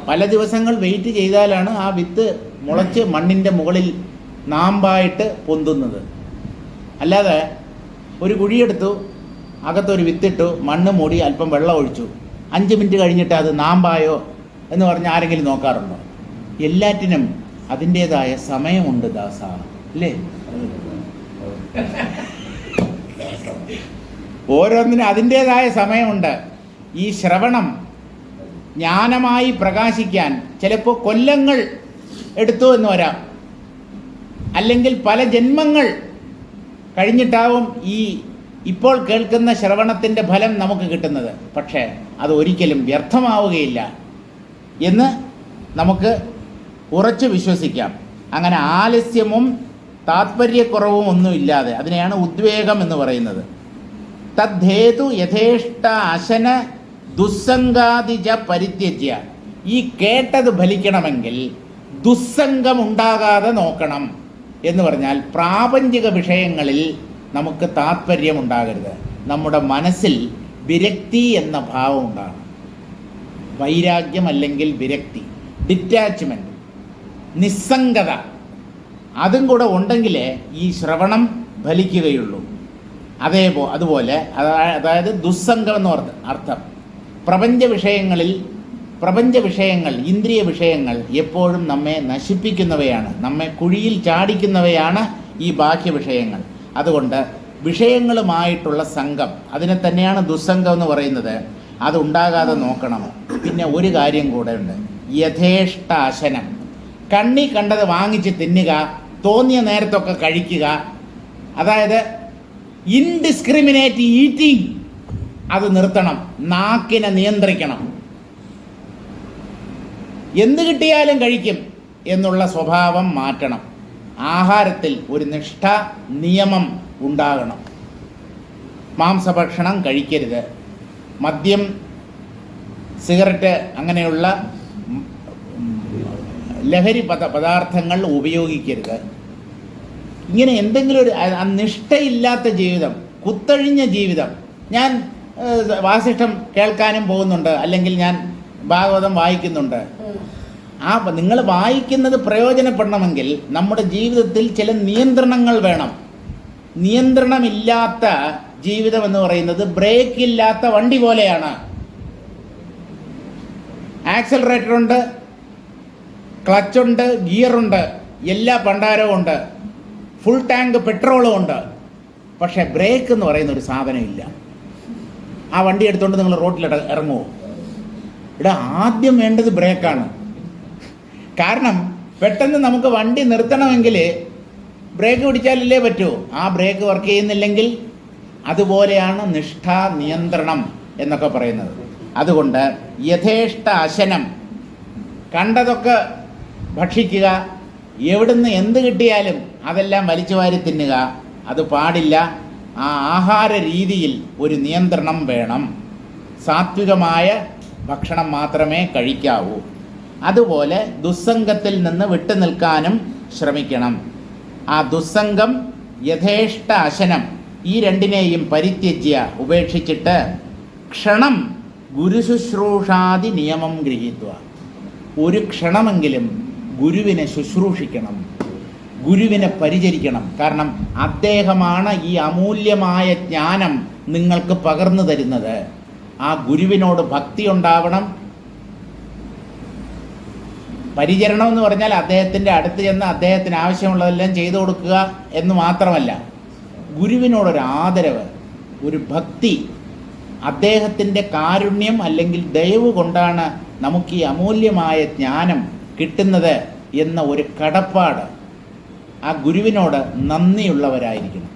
പല ദിവസങ്ങൾ വെയിറ്റ് ചെയ്താലാണ് ആ വിത്ത് മുളച്ച് മണ്ണിൻ്റെ മുകളിൽ നാമ്പായിട്ട് പൊന്തുന്നത്. അല്ലാതെ ഒരു കുഴിയെടുത്തു, അകത്തൊരു വിത്തിട്ടു, മണ്ണ് മൂടി, അല്പം വെള്ളം ഒഴിച്ചു, 5 മിനിറ്റ് കഴിഞ്ഞിട്ട് അത് നാമ്പായോ എന്ന് പറഞ്ഞ് ആരെങ്കിലും നോക്കാറുണ്ടോ? എല്ലാറ്റിനും അതിൻ്റേതായ സമയമുണ്ട് ദാസ, അല്ലേ? ഓരോന്നിനും അതിൻ്റേതായ സമയമുണ്ട്. ഈ ശ്രവണം ജ്ഞാനമായി പ്രകാശിക്കാൻ ചിലപ്പോൾ കൊല്ലങ്ങൾ എടുത്തു എന്ന് വരാം, അല്ലെങ്കിൽ പല ജന്മങ്ങൾ കഴിഞ്ഞിട്ടാവും ഇപ്പോൾ കേൾക്കുന്ന ശ്രവണത്തിൻ്റെ ഫലം നമുക്ക് കിട്ടുന്നത്. പക്ഷേ അത് ഒരിക്കലും വ്യർത്ഥമാവുകയില്ല എന്ന് നമുക്ക് ഉറച്ചു വിശ്വസിക്കാം. അങ്ങനെ ആലസ്യവും താത്പര്യക്കുറവും ഒന്നുമില്ലാതെ, അതിനെയാണ് ഉദ്വേഗം എന്ന് പറയുന്നത്. തദ്ധേതു യഥേഷ്ട അശന ദുസ്സംഗാദിജ പരിത്യജ്യ. ഈ കേട്ടത് ഫലിക്കണമെങ്കിൽ ദുസ്സംഗം ഉണ്ടാകാതെ നോക്കണം എന്ന് പറഞ്ഞാൽ പ്രാപഞ്ചിക വിഷയങ്ങളിൽ നമുക്ക് താത്പര്യമുണ്ടാകരുത്. നമ്മുടെ മനസ്സിൽ വിരക്തി എന്ന ഭാവം ഉണ്ടാകണം. വൈരാഗ്യം അല്ലെങ്കിൽ വിരക്തി, ഡിറ്റാച്ച്മെൻറ്റ്, നിസ്സംഗത, അതും കൂടെ ഉണ്ടെങ്കിലേ ഈ ശ്രവണം ഫലിക്കുകയുള്ളൂ. അതുപോലെ അതായത് ദുസ്സംഗം എന്ന് പറഞ്ഞ അർത്ഥം, പ്രപഞ്ച വിഷയങ്ങൾ, ഇന്ദ്രിയ വിഷയങ്ങൾ എപ്പോഴും നമ്മെ നശിപ്പിക്കുന്നവയാണ്, നമ്മെ കുഴിയിൽ ചാടിക്കുന്നവയാണ് ഈ ബാഹ്യ വിഷയങ്ങൾ. അതുകൊണ്ട് വിഷയങ്ങളുമായിട്ടുള്ള സംഘം, അതിനെ തന്നെയാണ് ദുസ്സംഗം എന്ന് പറയുന്നത്, അതുണ്ടാകാതെ നോക്കണം. പിന്നെ ഒരു കാര്യം കൂടെ ഉണ്ട്, യഥേഷ്ട അശനം. കണ്ണി കണ്ടത് വാങ്ങിച്ച് തിന്നുക, തോന്നിയ നേരത്തൊക്കെ കഴിക്കുക, അതായത് ഇൻഡിസ്ക്രിമിനേറ്റ് ഈറ്റിംഗ്, അത് നിർത്തണം. നാക്കിനെ നിയന്ത്രിക്കണം. എന്ത് കിട്ടിയാലും കഴിക്കും എന്നുള്ള സ്വഭാവം മാറ്റണം. ആഹാരത്തിൽ ഒരു നിഷ്ഠ, നിയമം ഉണ്ടാകണം. മാംസഭക്ഷണം കഴിക്കരുത്, മദ്യം, സിഗരറ്റ് അങ്ങനെയുള്ള ലഹരി പദാർത്ഥങ്ങൾ ഉപയോഗിക്കരുത്. ഇങ്ങനെ എന്തെങ്കിലും ഒരു നിഷ്ഠയില്ലാത്ത ജീവിതം, കുത്തഴിഞ്ഞ ജീവിതം. ഞാൻ വാസിഷ്ഠം കേൾക്കാനും പോകുന്നുണ്ട്, അല്ലെങ്കിൽ ഞാൻ ഭാഗവതം വായിക്കുന്നുണ്ട്. നിങ്ങൾ വായിക്കുന്നത് പ്രയോജനപ്പെടണമെങ്കിൽ നമ്മുടെ ജീവിതത്തിൽ ചില നിയന്ത്രണങ്ങൾ വേണം. നിയന്ത്രണമില്ലാത്ത ജീവിതം എന്ന് പറയുന്നത് ബ്രേക്ക് ഇല്ലാത്ത വണ്ടി പോലെയാണ്. ആക്സലറേറ്റർ ഉണ്ട്, ക്ലച്ചുണ്ട്, ഗിയറുണ്ട്, എല്ലാ പണ്ടാരവും ഉണ്ട്, ഫുൾ ടാങ്ക് പെട്രോളും ഉണ്ട്. പക്ഷേ ബ്രേക്ക് എന്ന് പറയുന്ന ഒരു സാധനം ഇല്ല. ആ വണ്ടി എടുത്തുകൊണ്ട് നിങ്ങൾ റോഡിൽ ഇറങ്ങുമോ? ഇവിടെ ആദ്യം വേണ്ടത് ബ്രേക്കാണ്. കാരണം പെട്ടെന്ന് നമുക്ക് വണ്ടി നിർത്തണമെങ്കിൽ ബ്രേക്ക് പിടിച്ചാലല്ലേ പറ്റൂ. ആ ബ്രേക്ക് വർക്ക് ചെയ്യുന്നില്ലെങ്കിൽ, അതുപോലെയാണ് നിഷ്ഠ, നിയന്ത്രണം എന്നൊക്കെ പറയുന്നത്. അതുകൊണ്ട് യഥേഷ്ട അശനം, കണ്ടതൊക്കെ ഭക്ഷിക്കുക, എവിടുന്ന് എന്ത് കിട്ടിയാലും അതെല്ലാം വലിച്ചു വാരി തിന്നുക, അത് പാടില്ല. ആ ആഹാര രീതിയിൽ ഒരു നിയന്ത്രണം വേണം. സാത്വികമായ ഭക്ഷണം മാത്രമേ കഴിക്കാവൂ. അതുപോലെ ദുസ്സംഗത്തിൽ നിന്ന് വിട്ടു നിൽക്കാനും ശ്രമിക്കണം. ആ ദുസ്സംഗം, യഥേഷ്ട അശനം, ഈ രണ്ടിനെയും പരിത്യജ്യ, ഉപേക്ഷിച്ചിട്ട് ക്ഷണം ഗുരുശുശ്രൂഷാദി നിയമം ഗൃഹീത്വ. ഒരു ക്ഷണമെങ്കിലും ഗുരുവിനെ ശുശ്രൂഷിക്കണം, ഗുരുവിനെ പരിചരിക്കണം. കാരണം അദ്ദേഹമാണ് ഈ അമൂല്യമായ ജ്ഞാനം നിങ്ങൾക്ക് പകർന്നു തരുന്നത്. ആ ഗുരുവിനോട് ഭക്തി ഉണ്ടാവണം. പരിചരണം എന്ന് പറഞ്ഞാൽ അദ്ദേഹത്തിൻ്റെ അടുത്ത് ചെന്ന് അദ്ദേഹത്തിന് ആവശ്യമുള്ളതെല്ലാം ചെയ്തു കൊടുക്കുക എന്ന് മാത്രമല്ല, ഗുരുവിനോടൊരു ആദരവ്, ഒരു ഭക്തി, അദ്ദേഹത്തിൻ്റെ കാരുണ്യം അല്ലെങ്കിൽ ദയവ് കൊണ്ടാണ് നമുക്ക് ഈ അമൂല്യമായ ജ്ഞാനം കിട്ടുന്നത് എന്ന ഒരു കടപ്പാട്. ആ ഗുരുവിനോട് നന്ദിയുള്ളവരായിരിക്കണം.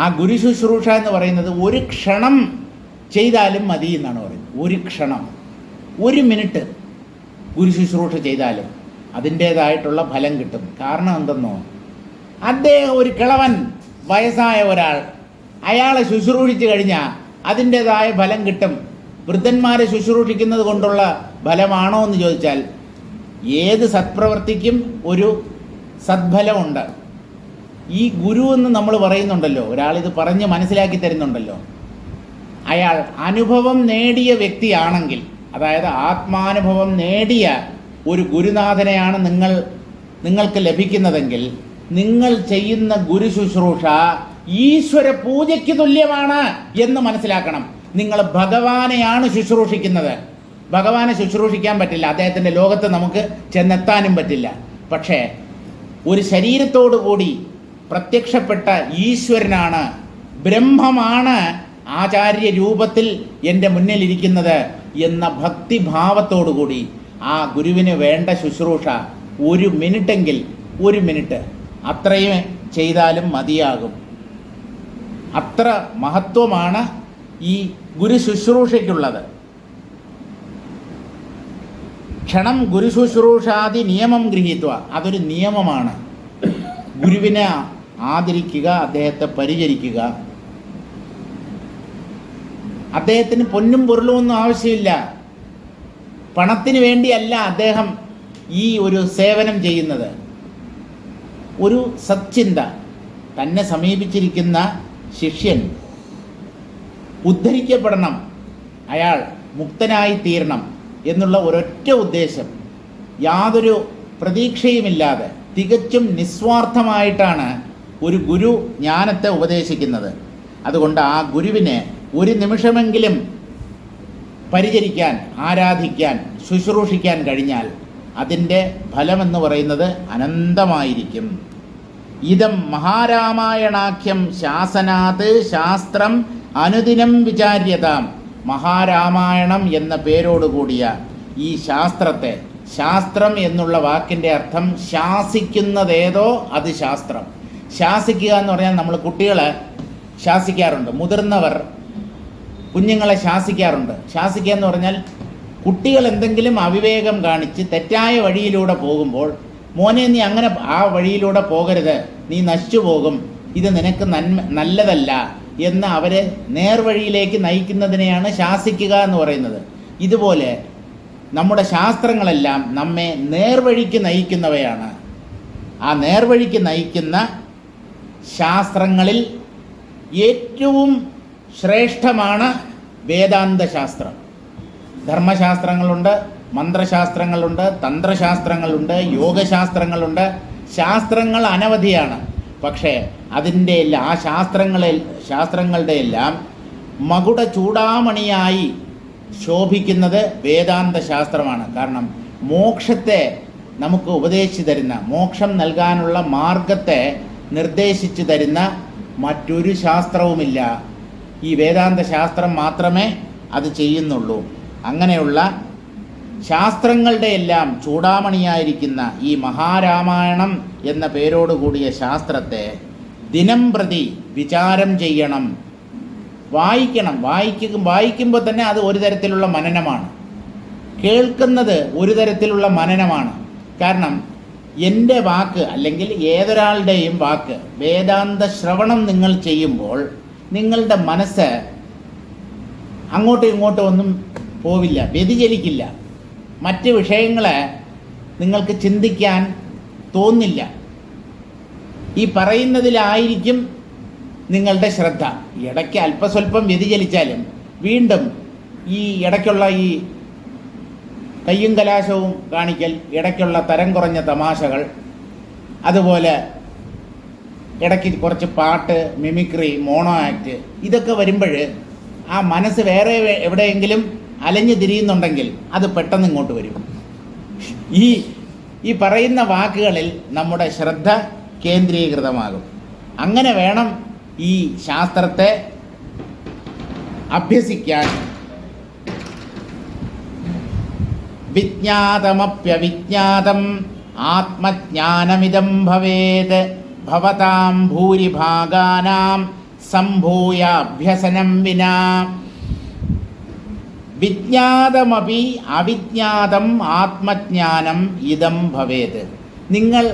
ആ ഗുരു ശുശ്രൂഷ എന്ന് പറയുന്നത് ഒരു ക്ഷണം ചെയ്താലും മതി എന്നാണ് പറയുന്നത്. ഒരു ക്ഷണം, 1 മിനിറ്റ് ഗുരു ശുശ്രൂഷ ചെയ്താലും അതിൻ്റേതായിട്ടുള്ള ഫലം കിട്ടും. കാരണം എന്തെന്നോ, അദ്ദേഹം ഒരു കിളവൻ വയസ്സായ ഒരാൾ, അയാളെ ശുശ്രൂഷിച്ച് കഴിഞ്ഞാൽ അതിൻ്റേതായ ഫലം കിട്ടും. വൃദ്ധന്മാരെ ശുശ്രൂഷിക്കുന്നത് കൊണ്ടുള്ള ഫലമാണോ എന്ന് ചോദിച്ചാൽ ഏത് സത്പ്രവർത്തിക്കും ഒരു സദ്ഫലമുണ്ട്. ഈ ഗുരു എന്ന് നമ്മൾ പറയുന്നുണ്ടല്ലോ, ഒരാളിത് പറഞ്ഞ് മനസ്സിലാക്കി തരുന്നുണ്ടല്ലോ, അയാൾ അനുഭവം നേടിയ വ്യക്തിയാണെങ്കിൽ, അതായത് ആത്മാനുഭവം നേടിയ ഒരു ഗുരുനാഥനെയാണ് നിങ്ങൾക്ക് ലഭിക്കുന്നതെങ്കിൽ നിങ്ങൾ ചെയ്യുന്ന ഗുരു ശുശ്രൂഷ ഈശ്വര പൂജയ്ക്ക് തുല്യമാണ് എന്ന് മനസ്സിലാക്കണം. നിങ്ങൾ ഭഗവാനെയാണ് ശുശ്രൂഷിക്കുന്നത്. ഭഗവാനെ ശുശ്രൂഷിക്കാൻ പറ്റില്ല, അദ്ദേഹത്തിൻ്റെ ലോകത്ത് നമുക്ക് ചെന്നെത്താനും പറ്റില്ല. പക്ഷേ ഒരു ശരീരത്തോടു കൂടി പ്രത്യക്ഷപ്പെട്ട ഈശ്വരനാണ്, ബ്രഹ്മമാണ് ആചാര്യ രൂപത്തിൽ എൻ്റെ മുന്നിലിരിക്കുന്നത് എന്ന ഭക്തിഭാവത്തോടു കൂടി ആ ഗുരുവിന് വേണ്ട ശുശ്രൂഷ 1 മിനിറ്റെങ്കിൽ 1 മിനിറ്റ് അത്രയും ചെയ്താലും മതിയാകും. അത്ര മഹത്വമാണ് ഈ ഗുരു ശുശ്രൂഷയ്ക്കുള്ളത്. ക്ഷണം ഗുരു ശുശ്രൂഷാദി നിയമം ഗൃഹീത്വ, അതൊരു നിയമമാണ്. ഗുരുവിനെ ആദരിക്കുക, അദ്ദേഹത്തെ പരിചരിക്കുക. അദ്ദേഹത്തിന് പൊന്നും പൊരുളും ഒന്നും ആവശ്യമില്ല. പണത്തിന് വേണ്ടിയല്ല അദ്ദേഹം ഈ ഒരു സേവനം ചെയ്യുന്നത്. ഒരു സച്ചിന്ത, തന്നെ സമീപിച്ചിരിക്കുന്ന ശിഷ്യൻ ഉദ്ധരിക്കപ്പെടണം, അയാൾ മുക്തനായി തീരണം എന്നുള്ള ഒരൊറ്റ ഉദ്ദേശം, യാതൊരു പ്രതീക്ഷയുമില്ലാതെ തികച്ചും നിസ്വാർത്ഥമായിട്ടാണ് ഒരു ഗുരു ജ്ഞാനത്തെ ഉപദേശിക്കുന്നത്. അതുകൊണ്ട് ആ ഗുരുവിനെ 1 നിമിഷമെങ്കിലും പരിചരിക്കാൻ, ആരാധിക്കാൻ, ശുശ്രൂഷിക്കാൻ കഴിഞ്ഞാൽ അതിൻ്റെ ഫലമെന്ന് പറയുന്നത് അനന്തമായിരിക്കും. ഇതം മഹാരാമായണാഖ്യം ശാസനാത് ശാസ്ത്രം അനുദിനം വിചാര്യതാം. മഹാരാമായണം എന്ന പേരോടുകൂടിയ ഈ ശാസ്ത്രത്തെ, ശാസ്ത്രം എന്നുള്ള വാക്കിൻ്റെ അർത്ഥം ശാസിക്കുന്നതേതോ അത് ശാസ്ത്രം. ശാസിക്കുക എന്ന് പറഞ്ഞാൽ നമ്മൾ കുട്ടികളെ ശാസിക്കാറുണ്ട്, മുതിർന്നവർ കുഞ്ഞുങ്ങളെ ശാസിക്കാറുണ്ട്. ശാസിക്കുക എന്ന് പറഞ്ഞാൽ കുട്ടികൾ എന്തെങ്കിലും അവിവേകം കാണിച്ച് തെറ്റായ വഴിയിലൂടെ പോകുമ്പോൾ, മോനെ നീ അങ്ങനെ ആ വഴിയിലൂടെ പോകരുത്, നീ നശിച്ചു പോകും, ഇത് നിനക്ക് നല്ലതല്ല എന്ന് അവരെ നേർവഴിയിലേക്ക് നയിക്കുന്നതിനെയാണ് ശാസിക്കുക എന്ന് പറയുന്നത്. ഇതുപോലെ നമ്മുടെ ശാസ്ത്രങ്ങളെല്ലാം നമ്മെ നേർവഴിക്ക് നയിക്കുന്നവയാണ്. ആ നേർവഴിക്ക് നയിക്കുന്ന ശാസ്ത്രങ്ങളിൽ ഏറ്റവും ശ്രേഷ്ഠമാണ് വേദാന്ത ശാസ്ത്രം. ധർമ്മശാസ്ത്രങ്ങളുണ്ട്, മന്ത്രശാസ്ത്രങ്ങളുണ്ട്, തന്ത്രശാസ്ത്രങ്ങളുണ്ട്, യോഗശാസ്ത്രങ്ങളുണ്ട്. ശാസ്ത്രങ്ങൾ അനവധിയാണ്. പക്ഷേ അതിൻ്റെ എല്ലാം, ആ ശാസ്ത്രങ്ങളുടെ എല്ലാം മകുട ചൂടാമണിയായി ശോഭിക്കുന്നത് വേദാന്ത ശാസ്ത്രമാണ്. കാരണം മോക്ഷത്തെ നമുക്ക് ഉപദേശിച്ചു തരുന്ന, മോക്ഷം നൽകാനുള്ള മാർഗത്തെ നിർദ്ദേശിച്ചു തരുന്ന മറ്റൊരു ശാസ്ത്രവുമില്ല. ഈ വേദാന്ത ശാസ്ത്രം മാത്രമേ അത് ചെയ്യുന്നുള്ളൂ. അങ്ങനെയുള്ള ശാസ്ത്രങ്ങളുടെ എല്ലാം ചൂടാമണിയായിരിക്കുന്ന ഈ മഹാരാമായണം എന്ന പേരോടുകൂടിയ ശാസ്ത്രത്തെ ദിനം പ്രതി വിചാരം ചെയ്യണം, വായിക്കണം. വായിക്കുമ്പോൾ തന്നെ അത് ഒരു തരത്തിലുള്ള മനനമാണ്, കേൾക്കുന്നത് ഒരു തരത്തിലുള്ള മനനമാണ്. കാരണം എൻ്റെ വാക്ക് അല്ലെങ്കിൽ ഏതൊരാളുടെയും വാക്ക്, വേദാന്ത ശ്രവണം നിങ്ങൾ ചെയ്യുമ്പോൾ നിങ്ങളുടെ മനസ്സ് അങ്ങോട്ടും ഇങ്ങോട്ടും ഒന്നും പോവില്ല, വ്യതിചലിക്കില്ല. മറ്റ് വിഷയങ്ങളെ നിങ്ങൾക്ക് ചിന്തിക്കാൻ തോന്നില്ല. ഈ പറയുന്നതിലായിരിക്കും നിങ്ങളുടെ ശ്രദ്ധ. ഇടയ്ക്ക് അല്പസ്വല്പം വ്യതിചലിച്ചാലും വീണ്ടും ഈ ഇടയ്ക്കുള്ള ഈ കയ്യും കലാശവും കാണിക്കൽ, ഇടയ്ക്കുള്ള തരം കുറഞ്ഞ തമാശകൾ, അതുപോലെ ഇടയ്ക്ക് കുറച്ച് പാട്ട്, മിമിക്രി, മോണോ ആക്ട്, ഇതൊക്കെ വരുമ്പോൾ ആ മനസ്സ് വേറെ എവിടെയെങ്കിലും അലഞ്ഞു തിരിയുന്നുണ്ടെങ്കിൽ അത് പെട്ടെന്ന് ഇങ്ങോട്ട് വരും. ഈ പറയുന്ന വാക്കുകളിൽ നമ്മുടെ ശ്രദ്ധ കേന്ദ്രീകൃതമാകും. അങ്ങനെ വേണം ഈ ശാസ്ത്രത്തെ അഭ്യസിക്കാൻ. വിജ്ഞാതമപ്യവിജ്ഞാതം ആത്മജ്ഞാനമിദം ഭവേത് ഭവതാം ഭൂരിഭാഗാനാം സംഭൂയ അഭ്യസനം വിനാ. വിജ്ഞാതമപി അവിജ്ഞാതം ആത്മജ്ഞാനം ഇദം ഭവേത്. നിങ്ങൾ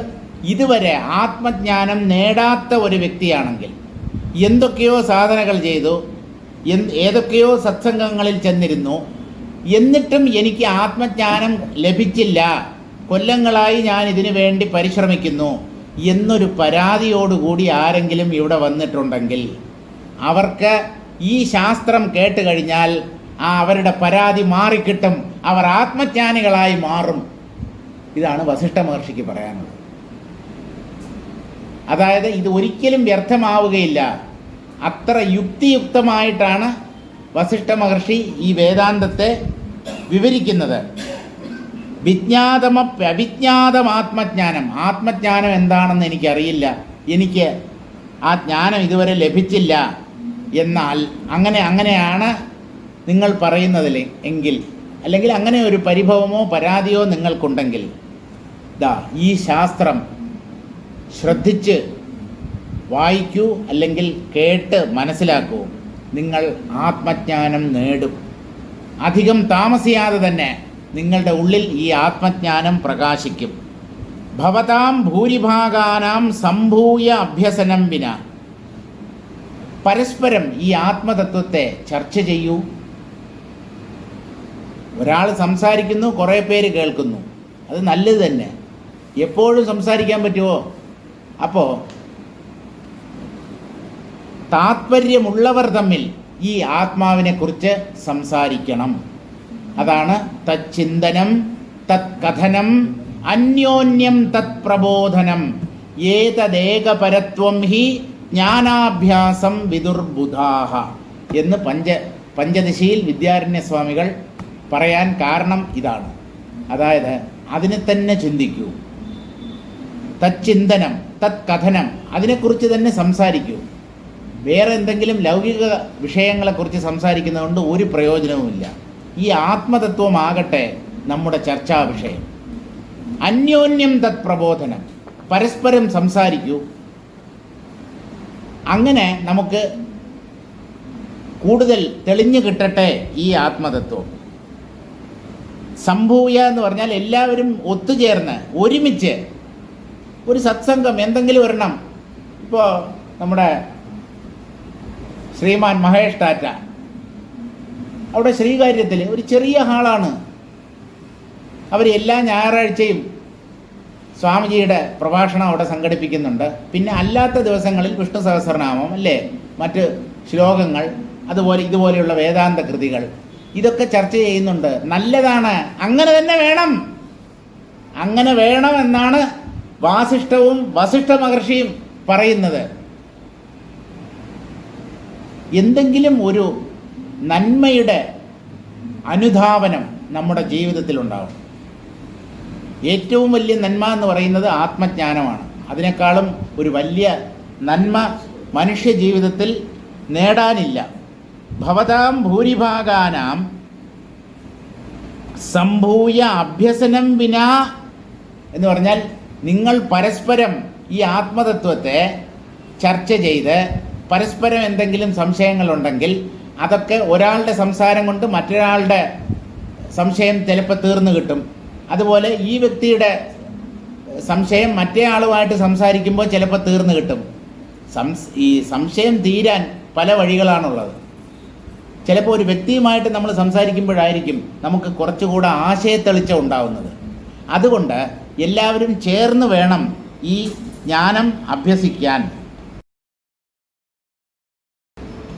ഇതുവരെ ആത്മജ്ഞാനം നേടാത്ത ഒരു വ്യക്തിയാണെങ്കിൽ, എന്തൊക്കെയോ സാധനകൾ ചെയ്തു, ഏതൊക്കെയോ സത്സംഗങ്ങളിൽ ചെന്നിരുന്നു, എന്നിട്ടും എനിക്ക് ആത്മജ്ഞാനം ലഭിച്ചില്ല, കൊല്ലങ്ങളായി ഞാൻ ഇതിനു വേണ്ടി പരിശ്രമിക്കുന്നു എന്നൊരു പരാതിയോടുകൂടി ആരെങ്കിലും ഇവിടെ വന്നിട്ടുണ്ടെങ്കിൽ അവർക്ക് ഈ ശാസ്ത്രം കേട്ട് കഴിഞ്ഞാൽ അവരുടെ പരാതി മാറിക്കിട്ടും, അവർ ആത്മജ്ഞാനികളായി മാറും. ഇതാണ് വസിഷ്ഠ മഹർഷിക്ക് പറയാനുള്ളത്. അതായത് ഇത് ഒരിക്കലും വ്യർത്ഥമാവുകയില്ല. അത്ര യുക്തിയുക്തമായിട്ടാണ് വസിഷ്ഠ മഹർഷി ഈ വേദാന്തത്തെ വിവരിക്കുന്നത്. അവിജ്ഞാതം ആത്മജ്ഞാനം എന്താണെന്ന് എനിക്കറിയില്ല, എനിക്ക് ആ ജ്ഞാനം ഇതുവരെ ലഭിച്ചില്ല. എന്നാൽ അങ്ങനെയാണ് നിങ്ങൾ പറയുന്നതിൽ എങ്കിൽ, അല്ലെങ്കിൽ അങ്ങനെ ഒരു പരിഭവമോ പരാതിയോ നിങ്ങൾക്കുണ്ടെങ്കിൽ, ഈ ശാസ്ത്രം ശ്രദ്ധിച്ച് വായിക്കൂ, അല്ലെങ്കിൽ കേട്ട് മനസ്സിലാക്കൂ. നിങ്ങൾ ആത്മജ്ഞാനം നേടും. അധികം താമസിയാതെ തന്നെ നിങ്ങളുടെ ഉള്ളിൽ ഈ ആത്മജ്ഞാനം പ്രകാശിക്കും. ഭവതാം ഭൂരിഭാഗാനാം സംഭൂയ അഭ്യസനം വിന. പരസ്പരം ഈ ആത്മതത്വത്തെ ചർച്ച ചെയ്യൂ. ഒരാൾ സംസാരിക്കുന്നു, കുറേ പേര് കേൾക്കുന്നു, അത് നല്ലത് തന്നെ. എപ്പോഴും സംസാരിക്കാൻ പറ്റുമോ? അപ്പോൾ താത്പര്യമുള്ളവർ തമ്മിൽ ഈ ആത്മാവിനെക്കുറിച്ച് സംസാരിക്കണം. അതാണ് തച്ചിന്തനം, തത് കഥനം, അന്യോന്യം തത് പ്രബോധനം, ഏതദേകപരത്വം ഹി ജ്ഞാനാഭ്യാസം വിദുർബുധാഹ എന്ന് പഞ്ചദശിയിൽ വിദ്യാരണ്യസ്വാമികൾ പറയാൻ കാരണം ഇതാണ്. അതായത് അതിനെ തന്നെ ചിന്തിക്കൂ. തച്ചിന്തനം, തത് കഥനം, അതിനെക്കുറിച്ച് തന്നെ സംസാരിക്കൂ. വേറെ എന്തെങ്കിലും ലൗകിക വിഷയങ്ങളെക്കുറിച്ച് സംസാരിക്കുന്നതുകൊണ്ട് ഒരു പ്രയോജനവുമില്ല. ഈ ആത്മതത്വമാകട്ടെ നമ്മുടെ ചർച്ചാ വിഷയം. അന്യോന്യം തത് പ്രബോധനം, പരസ്പരം സംസാരിക്കൂ. അങ്ങനെ നമുക്ക് കൂടുതൽ തെളിഞ്ഞു കിട്ടട്ടെ ഈ ആത്മതത്വം. സംഭൂയ എന്ന് പറഞ്ഞാൽ എല്ലാവരും ഒത്തുചേർന്ന് ഒരുമിച്ച് ഒരു സത്സംഗം എന്തെങ്കിലും ഒരെണ്ണം. ഇപ്പോൾ നമ്മുടെ ശ്രീമാൻ മഹേഷ് ടാറ്റ അവിടെ ശ്രീകാര്യത്തിൽ ഒരു ചെറിയ ഹാളാണ്. അവർ എല്ലാ ഞായറാഴ്ചയും സ്വാമിജിയുടെ പ്രഭാഷണം അവിടെ സംഘടിപ്പിക്കുന്നുണ്ട്. പിന്നെ അല്ലാത്ത ദിവസങ്ങളിൽ വിഷ്ണു സഹസ്രനാമം, അല്ലേ, മറ്റ് ശ്ലോകങ്ങൾ, അതുപോലെ ഇതുപോലെയുള്ള വേദാന്ത കൃതികൾ, ഇതൊക്കെ ചർച്ച ചെയ്യുന്നുണ്ട്. നല്ലതാണ്, അങ്ങനെ തന്നെ വേണം. അങ്ങനെ വേണമെന്നാണ് വാസിഷ്ഠവും വസിഷ്ഠ മഹർഷിയും പറയുന്നത്. എന്തെങ്കിലും ഒരു നന്മയുടെ അനുധാവനം നമ്മുടെ ജീവിതത്തിലുണ്ടാവും. ഏറ്റവും വലിയ നന്മ എന്ന് പറയുന്നത് ആത്മജ്ഞാനമാണ്. അതിനേക്കാളും ഒരു വലിയ നന്മ മനുഷ്യ ജീവിതത്തിൽ നേടാനില്ല. ഭവതാം ഭൂരിഭാഗാനാം സംഭൂയ അഭ്യസനം വിനാ എന്ന് പറഞ്ഞാൽ നിങ്ങൾ പരസ്പരം ഈ ആത്മതത്വത്തെ ചർച്ച ചെയ്ത് പരസ്പരം എന്തെങ്കിലും സംശയങ്ങളുണ്ടെങ്കിൽ അതൊക്കെ ഒരാളുടെ സംസാരം കൊണ്ട് മറ്റൊരാളുടെ സംശയം ചിലപ്പോൾ തീർന്നു കിട്ടും. അതുപോലെ ഈ വ്യക്തിയുടെ സംശയം മറ്റേ ആളുമായിട്ട് സംസാരിക്കുമ്പോൾ ചിലപ്പോൾ തീർന്നു കിട്ടും. ഈ സംശയം തീരാൻ പല വഴികളാണുള്ളത്. ചിലപ്പോൾ ഒരു വ്യക്തിയുമായിട്ട് നമ്മൾ സംസാരിക്കുമ്പോഴായിരിക്കും നമുക്ക് കുറച്ചുകൂടെ ആശയത്തെളിച്ചം ഉണ്ടാവുന്നത്. അതുകൊണ്ട് എല്ലാവരും ചേർന്ന് വേണം ഈ ജ്ഞാനം അഭ്യസിക്കാൻ.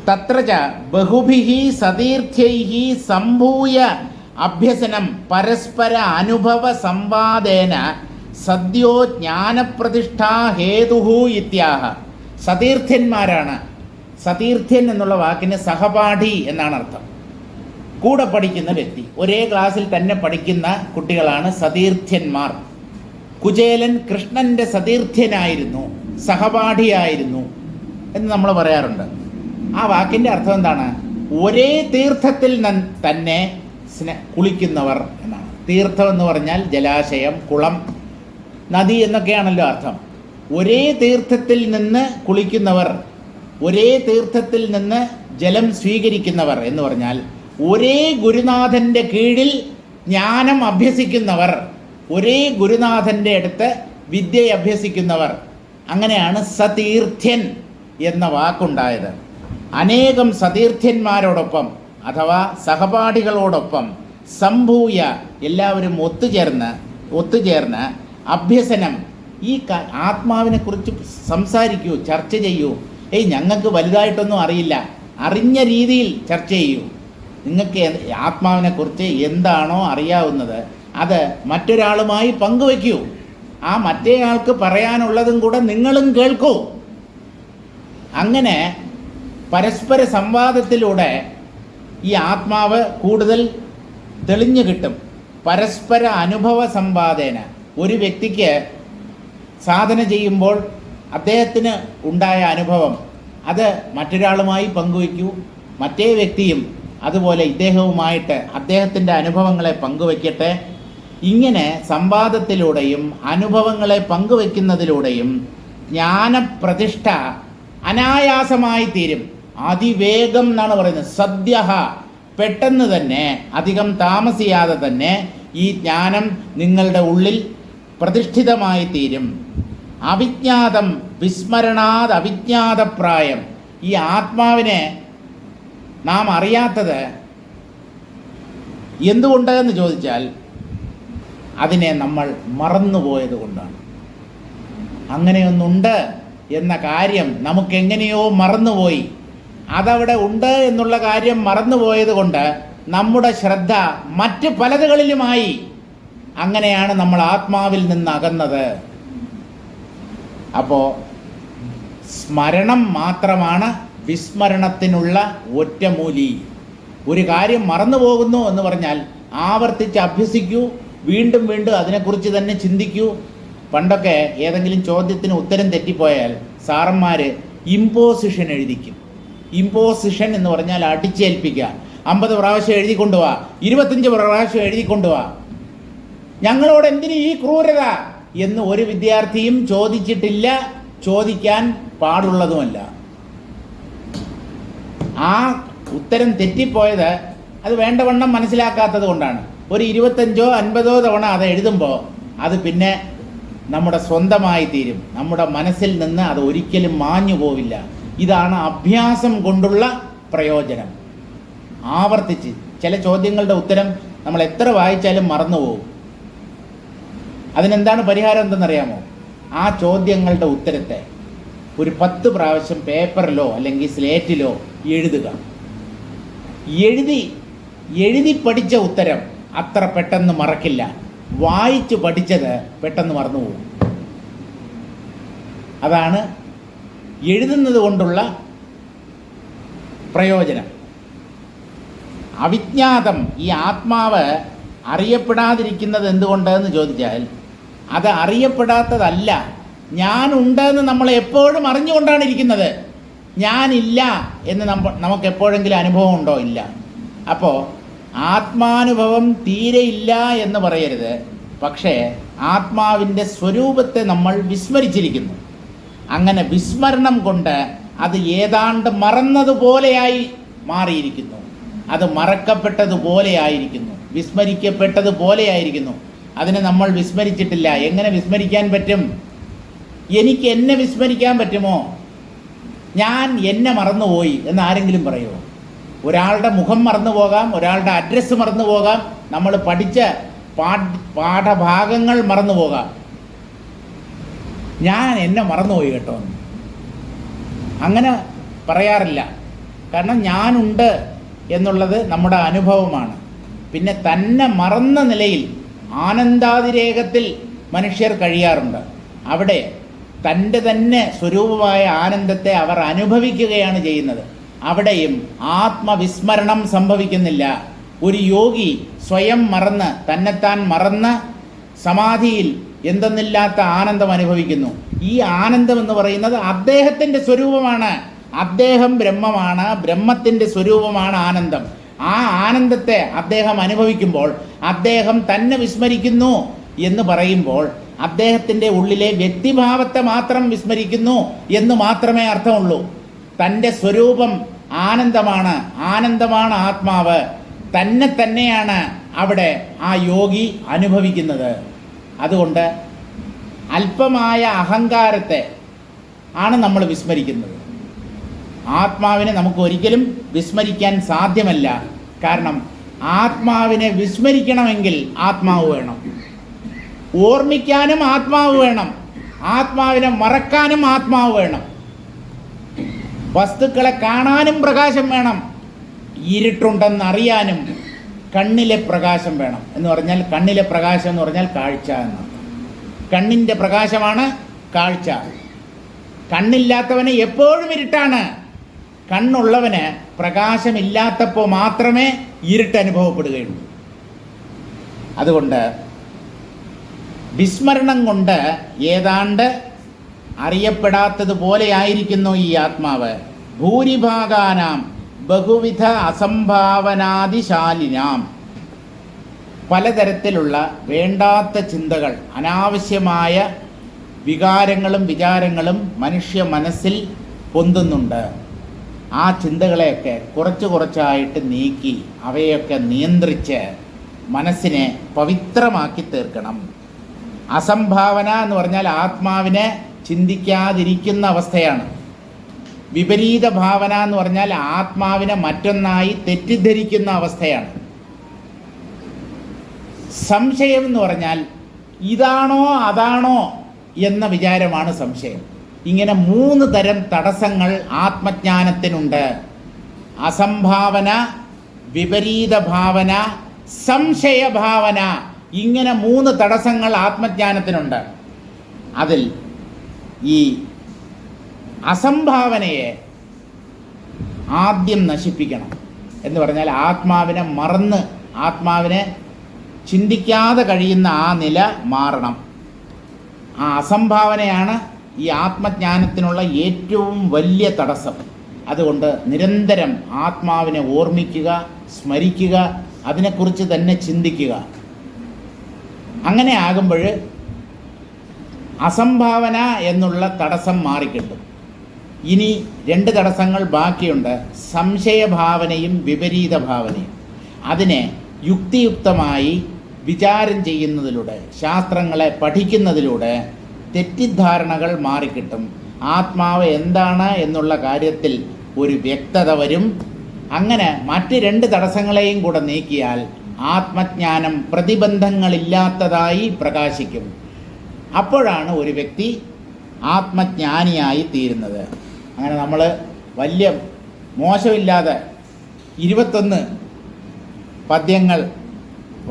തത്രച ബഹുഭിഃ സതീർത്ഥ്യൈഃ സംഭൂയ അഭ്യസനം പരസ്പര അനുഭവ സംവാദേന സദ്യോ ജ്ഞാനപ്രതിഷ്ഠാ ഹേതുഃ ഇത്യാഹ. സതീർത്ഥ്യന്മാരാണ്. സതീർത്ഥ്യൻ എന്നുള്ള വാക്കിന് സഹപാഠി എന്നാണ് അർത്ഥം. കൂടെ പഠിക്കുന്ന വ്യക്തി, ഒരേ ക്ലാസ്സിൽ തന്നെ പഠിക്കുന്ന കുട്ടികളാണ് സതീർത്ഥ്യന്മാർ. കുചേലൻ കൃഷ്ണൻ്റെ സതീർത്ഥ്യനായിരുന്നു, സഹപാഠിയായിരുന്നു എന്ന് നമ്മൾ പറയാറുണ്ട്. ആ വാക്കിൻ്റെ അർത്ഥം എന്താണ്? ഒരേ തീർത്ഥത്തിൽ തന്നെ കുളിക്കുന്നവർ എന്നാണ്. തീർത്ഥം എന്ന് പറഞ്ഞാൽ ജലാശയം, കുളം, നദി എന്നൊക്കെയാണല്ലോ അർത്ഥം. ഒരേ തീർത്ഥത്തിൽ നിന്ന് കുളിക്കുന്നവർ, ഒരേ തീർത്ഥത്തിൽ നിന്ന് ജലം സ്വീകരിക്കുന്നവർ എന്ന് പറഞ്ഞാൽ ഒരേ ഗുരുനാഥൻ്റെ കീഴിൽ ജ്ഞാനം അഭ്യസിക്കുന്നവർ, ഒരേ ഗുരുനാഥൻ്റെ അടുത്ത് വിദ്യ അഭ്യസിക്കുന്നവർ, അങ്ങനെയാണ് സതീർത്ഥ്യൻ എന്ന വാക്കുണ്ടായത്. അനേകം സതീർത്ഥ്യന്മാരോടൊപ്പം അഥവാ സഹപാഠികളോടൊപ്പം സംഭൂയ എല്ലാവരും ഒത്തുചേർന്ന് അഭ്യസനം, ഈ ആത്മാവിനെക്കുറിച്ച് സംസാരിക്കൂ, ചർച്ച ചെയ്യൂ. ഞങ്ങൾക്ക് വലുതായിട്ടൊന്നും അറിയില്ല, അറിഞ്ഞ രീതിയിൽ ചർച്ച ചെയ്യൂ. നിങ്ങൾക്ക് ആത്മാവിനെക്കുറിച്ച് എന്താണോ അറിയാവുന്നത് അത് മറ്റൊരാളുമായി പങ്കുവയ്ക്കൂ. ആ മറ്റേയാൾക്ക് പറയാനുള്ളതും കൂടെ നിങ്ങളും കേൾക്കൂ. അങ്ങനെ പരസ്പര സംവാദത്തിലൂടെ ഈ ആത്മാവ് കൂടുതൽ തെളിഞ്ഞു കിട്ടും. പരസ്പര അനുഭവ സംവാദേന, ഒരു വ്യക്തിക്ക് സാധന ചെയ്യുമ്പോൾ അദ്ദേഹത്തിന് ഉണ്ടായ അനുഭവം അത് മറ്റൊരാളുമായി പങ്കുവയ്ക്കൂ. മറ്റേ വ്യക്തിയും അതുപോലെ ഇദ്ദേഹവുമായിട്ട് അദ്ദേഹത്തിൻ്റെ അനുഭവങ്ങളെ പങ്കുവയ്ക്കട്ടെ. ഇങ്ങനെ സംവാദത്തിലൂടെയും അനുഭവങ്ങളെ പങ്കുവയ്ക്കുന്നതിലൂടെയും ജ്ഞാനപ്രതിഷ്ഠ അനായാസമായി തീരും. അതിവേഗം എന്നാണ് പറയുന്നത്. സദ്യഹ, പെട്ടെന്ന് തന്നെ, അധികം താമസിയാതെ തന്നെ ഈ ജ്ഞാനം നിങ്ങളുടെ ഉള്ളിൽ പ്രതിഷ്ഠിതമായി തീരും. അവിജ്ഞാതം വിസ്മരണാത് അവിജ്ഞാതപ്രായം, ഈ ആത്മാവിനെ നാം അറിയാത്തത് എന്തുകൊണ്ടെന്ന് ചോദിച്ചാൽ അതിനെ നമ്മൾ മറന്നുപോയത് കൊണ്ടാണ്. അങ്ങനെയൊന്നുണ്ട് എന്ന കാര്യം നമുക്കെങ്ങനെയോ മറന്നുപോയി. അതവിടെ ഉണ്ട് എന്നുള്ള കാര്യം മറന്നുപോയത് കൊണ്ട് നമ്മുടെ ശ്രദ്ധ മറ്റ് പലതുകളിലുമായി. അങ്ങനെയാണ് നമ്മൾ ആത്മാവിൽ നിന്ന് അകന്നത്. അപ്പോൾ സ്മരണം മാത്രമാണ് വിസ്മരണത്തിനുള്ള ഒറ്റമൂലി. ഒരു കാര്യം മറന്നു പോകുന്നു എന്ന് പറഞ്ഞാൽ ആവർത്തിച്ച് അഭ്യസിക്കൂ, വീണ്ടും വീണ്ടും അതിനെക്കുറിച്ച് തന്നെ ചിന്തിക്കൂ. പണ്ടൊക്കെ ഏതെങ്കിലും ചോദ്യത്തിന് ഉത്തരം തെറ്റിപ്പോയാൽ സാറന്മാർ ഇമ്പോസിഷൻ എഴുതിക്കും. ഇമ്പോസിഷൻ എന്ന് പറഞ്ഞാൽ അടിച്ചേൽപ്പിക്കുക. 50 പ്രാവശ്യം എഴുതിക്കൊണ്ടുപോവാ, 25 പ്രാവശ്യം എഴുതിക്കൊണ്ടുപോവാ. ഞങ്ങളോട് എന്തിന് ഈ ക്രൂരത എന്ന് ഒരു വിദ്യാർത്ഥിയും ചോദിച്ചിട്ടില്ല, ചോദിക്കാൻ പാടുള്ളതുമല്ല. ആ ഉത്തരം തെറ്റിപ്പോയത് അത് വേണ്ടവണ്ണം മനസ്സിലാക്കാത്തത് കൊണ്ടാണ്. ഒരു 25 50 തവണ അത് എഴുതുമ്പോൾ അത് പിന്നെ നമ്മുടെ സ്വന്തമായി തീരും. നമ്മുടെ മനസ്സിൽ നിന്ന് അത് ഒരിക്കലും മാഞ്ഞു പോവില്ല. ഇതാണ് അഭ്യാസം കൊണ്ടുള്ള പ്രയോജനം. ആവർത്തിച്ച് ചില ചോദ്യങ്ങളുടെ ഉത്തരം നമ്മൾ എത്ര വായിച്ചാലും മറന്നുപോകും. അതിനെന്താണ് പരിഹാരം എന്തെന്നറിയാമോ? ആ ചോദ്യങ്ങളുടെ ഉത്തരത്തെ ഒരു 10 പ്രാവശ്യം പേപ്പറിലോ അല്ലെങ്കിൽ സ്ലേറ്റിലോ എഴുതുക. എഴുതി പഠിച്ച ഉത്തരം അത്ര പെട്ടെന്ന് മറക്കില്ല. വായിച്ച് പഠിച്ചത് പെട്ടെന്ന് മറന്നുപോകും. അതാണ് എഴുതുന്നത് കൊണ്ടുള്ള പ്രയോജനം. അവിജ്ഞാതം, ഈ ആത്മാവ് അറിയപ്പെടാതിരിക്കുന്നത് എന്തുകൊണ്ടെന്ന് ചോദിച്ചാൽ അത് അറിയപ്പെടാത്തതല്ല. ഞാനുണ്ടെന്ന് നമ്മൾ എപ്പോഴും അറിഞ്ഞുകൊണ്ടാണ് ഇരിക്കുന്നത്. ഞാനില്ല എന്ന് നമുക്ക് എപ്പോഴെങ്കിലും അനുഭവം ഉണ്ടോ? ഇല്ല. അപ്പോൾ ആത്മാനുഭവം തീരെ ഇല്ല എന്ന് പറയരുത്. പക്ഷേ ആത്മാവിൻ്റെ സ്വരൂപത്തെ നമ്മൾ വിസ്മരിച്ചിരിക്കുന്നു. അങ്ങനെ വിസ്മരണം കൊണ്ട് അത് ഏതാണ്ട് മറന്നതുപോലെയായി മാറിയിരിക്കുന്നു. അത് മറക്കപ്പെട്ടതുപോലെയായിരിക്കുന്നു, വിസ്മരിക്കപ്പെട്ടതുപോലെയായിരിക്കുന്നു. അതിനെ നമ്മൾ വിസ്മരിച്ചിട്ടില്ല. എങ്ങനെ വിസ്മരിക്കാൻ പറ്റും? എനിക്ക് എന്നെ വിസ്മരിക്കാൻ പറ്റുമോ? ഞാൻ എന്നെ മറന്നുപോയി എന്ന് ആരെങ്കിലും പറയുമോ? ഒരാളുടെ മുഖം മറന്നു പോകാം, ഒരാളുടെ അഡ്രസ്സ് മറന്നു പോകാം, നമ്മൾ പഠിച്ച പാഠഭാഗങ്ങൾ മറന്നു പോകാം. ഞാൻ എന്നെ മറന്നുപോയി കേട്ടോ, അങ്ങനെ പറയാറില്ല. കാരണം ഞാനുണ്ട് എന്നുള്ളത് നമ്മുടെ അനുഭവമാണ്. പിന്നെ തന്നെ മറന്ന നിലയിൽ ആനന്ദാതിരേകത്തിൽ മനുഷ്യർ കഴിയാറുണ്ട്. അവിടെ തൻ്റെ തന്നെ സ്വരൂപമായ ആനന്ദത്തെ അവർ അനുഭവിക്കുകയാണ് ചെയ്യുന്നത്. അവിടെയും ആത്മവിസ്മരണം സംഭവിക്കുന്നില്ല. ഒരു യോഗി സ്വയം മറന്ന്, തന്നെത്താൻ മറന്ന് സമാധിയിൽ എന്തെന്നില്ലാത്ത ആനന്ദം അനുഭവിക്കുന്നു. ഈ ആനന്ദം എന്ന് പറയുന്നത് അദ്ദേഹത്തിൻ്റെ സ്വരൂപമാണ്. അദ്ദേഹം ബ്രഹ്മമാണ്, ബ്രഹ്മത്തിൻ്റെ സ്വരൂപമാണ് ആനന്ദം. ആ ആനന്ദത്തെ അദ്ദേഹം അനുഭവിക്കുമ്പോൾ അദ്ദേഹം തന്നെ വിസ്മരിക്കുന്നു എന്ന് പറയുമ്പോൾ അദ്ദേഹത്തിൻ്റെ ഉള്ളിലെ വ്യക്തിഭാവത്തെ മാത്രം വിസ്മരിക്കുന്നു എന്ന് മാത്രമേ അർത്ഥമുള്ളൂ. തൻ്റെ സ്വരൂപം ആനന്ദമാണ്, ആനന്ദമാണ് ആത്മാവ് തന്നെ തന്നെയാണ് അവിടെ ആ യോഗി അനുഭവിക്കുന്നത്. അതുകൊണ്ട് അല്പമായ അഹങ്കാരത്തെ ആണ് നമ്മൾ വിസ്മരിക്കുന്നത്. ആത്മാവിനെ നമുക്ക് ഒരിക്കലും വിസ്മരിക്കാൻ സാധ്യമല്ല. കാരണം ആത്മാവിനെ വിസ്മരിക്കണമെങ്കിൽ ആത്മാവ് വേണം, ഓർമ്മിക്കാനും ആത്മാവ് വേണം, ആത്മാവിനെ മറക്കാനും ആത്മാവ് വേണം, വസ്തുക്കളെ കാണാനും പ്രകാശം വേണം, ഇരുട്ടുണ്ടെന്നറിയാനും കണ്ണിലെ പ്രകാശം വേണം. എന്ന് പറഞ്ഞാൽ കണ്ണിലെ പ്രകാശം എന്ന് പറഞ്ഞാൽ കാഴ്ച എന്നാണ്. കണ്ണിൻ്റെ പ്രകാശമാണ് കാഴ്ച. കണ്ണില്ലാത്തവന് എപ്പോഴും ഇരുട്ടാണ്. കണ്ണുള്ളവന് പ്രകാശമില്ലാത്തപ്പോൾ മാത്രമേ ഇരുട്ട് അനുഭവപ്പെടുകയുള്ളൂ. അതുകൊണ്ട് വിസ്മരണം കൊണ്ട് ഏതാണ്ട് അറിയപ്പെടാത്തതുപോലെയായിരിക്കുന്നു ഈ ആത്മാവ്. ഭൂരിഭാഗാനാം ബഹുവിധ അസംഭാവനാദിശാലിനാം. പലതരത്തിലുള്ള വേണ്ടാത്ത ചിന്തകൾ, അനാവശ്യമായ വികാരങ്ങളും വിചാരങ്ങളും മനുഷ്യ മനസ്സിൽ പൊന്തുന്നുണ്ട്. ആ ചിന്തകളെയൊക്കെ കുറച്ചായിട്ട് നീക്കി അവയൊക്കെ നിയന്ത്രിച്ച് മനസ്സിനെ പവിത്രമാക്കി തീർക്കണം. അസംഭാവന എന്ന് പറഞ്ഞാൽ ആത്മാവിനെ ചിന്തിക്കാതിരിക്കുന്ന അവസ്ഥയാണ്. വിപരീത ഭാവന എന്ന് പറഞ്ഞാൽ ആത്മാവിനെ മറ്റൊന്നായി തെറ്റിദ്ധരിക്കുന്ന അവസ്ഥയാണ്. സംശയം എന്ന് പറഞ്ഞാൽ ഇതാണോ അതാണോ എന്ന വിചാരമാണ് സംശയം. ഇങ്ങനെ 3 തരം തടസ്സങ്ങൾ ആത്മജ്ഞാനത്തിനുണ്ട്. അസംഭാവന, വിപരീത ഭാവന, സംശയഭാവന. ഇങ്ങനെ 3 തടസ്സങ്ങൾ ആത്മജ്ഞാനത്തിനുണ്ട്. അതിൽ ഈ അസംഭാവനയെ ആദ്യം നശിപ്പിക്കണം. എന്ന് പറഞ്ഞാൽ ആത്മാവിനെ മറന്ന്, ആത്മാവിനെ ചിന്തിക്കാതെ കഴിയുന്ന ആ നില മാറണം. ആ അസംഭാവനയാണ് ഈ ആത്മജ്ഞാനത്തിനുള്ള ഏറ്റവും വലിയ തടസ്സം. അതുകൊണ്ട് നിരന്തരം ആത്മാവിനെ ഓർമ്മിക്കുക, സ്മരിക്കുക, അതിനെക്കുറിച്ച് തന്നെ ചിന്തിക്കുക. അങ്ങനെ ആകുമ്പോൾ അസംഭാവന എന്നുള്ള തടസ്സം മാറിക്കിട്ടും. ഇനി 2 തടസ്സങ്ങൾ ബാക്കിയുണ്ട്, സംശയഭാവനയും വിപരീത ഭാവനയും. അതിനെ യുക്തിയുക്തമായി വിചാരം ചെയ്യുന്നതിലൂടെ, ശാസ്ത്രങ്ങളെ പഠിക്കുന്നതിലൂടെ തെറ്റിദ്ധാരണകൾ മാറിക്കിട്ടും. ആത്മാവ് എന്താണ് എന്നുള്ള കാര്യത്തിൽ ഒരു വ്യക്തത വരും. അങ്ങനെ മറ്റ് 2 തടസ്സങ്ങളെയും കൂടെ നീക്കിയാൽ ആത്മജ്ഞാനം പ്രതിബന്ധങ്ങളില്ലാത്തതായി പ്രകാശിക്കും. അപ്പോഴാണ് ഒരു വ്യക്തി ആത്മജ്ഞാനിയായി തീരുന്നത്. അങ്ങനെ നമ്മൾ വലിയ മോശമില്ലാതെ 21 പദ്യങ്ങൾ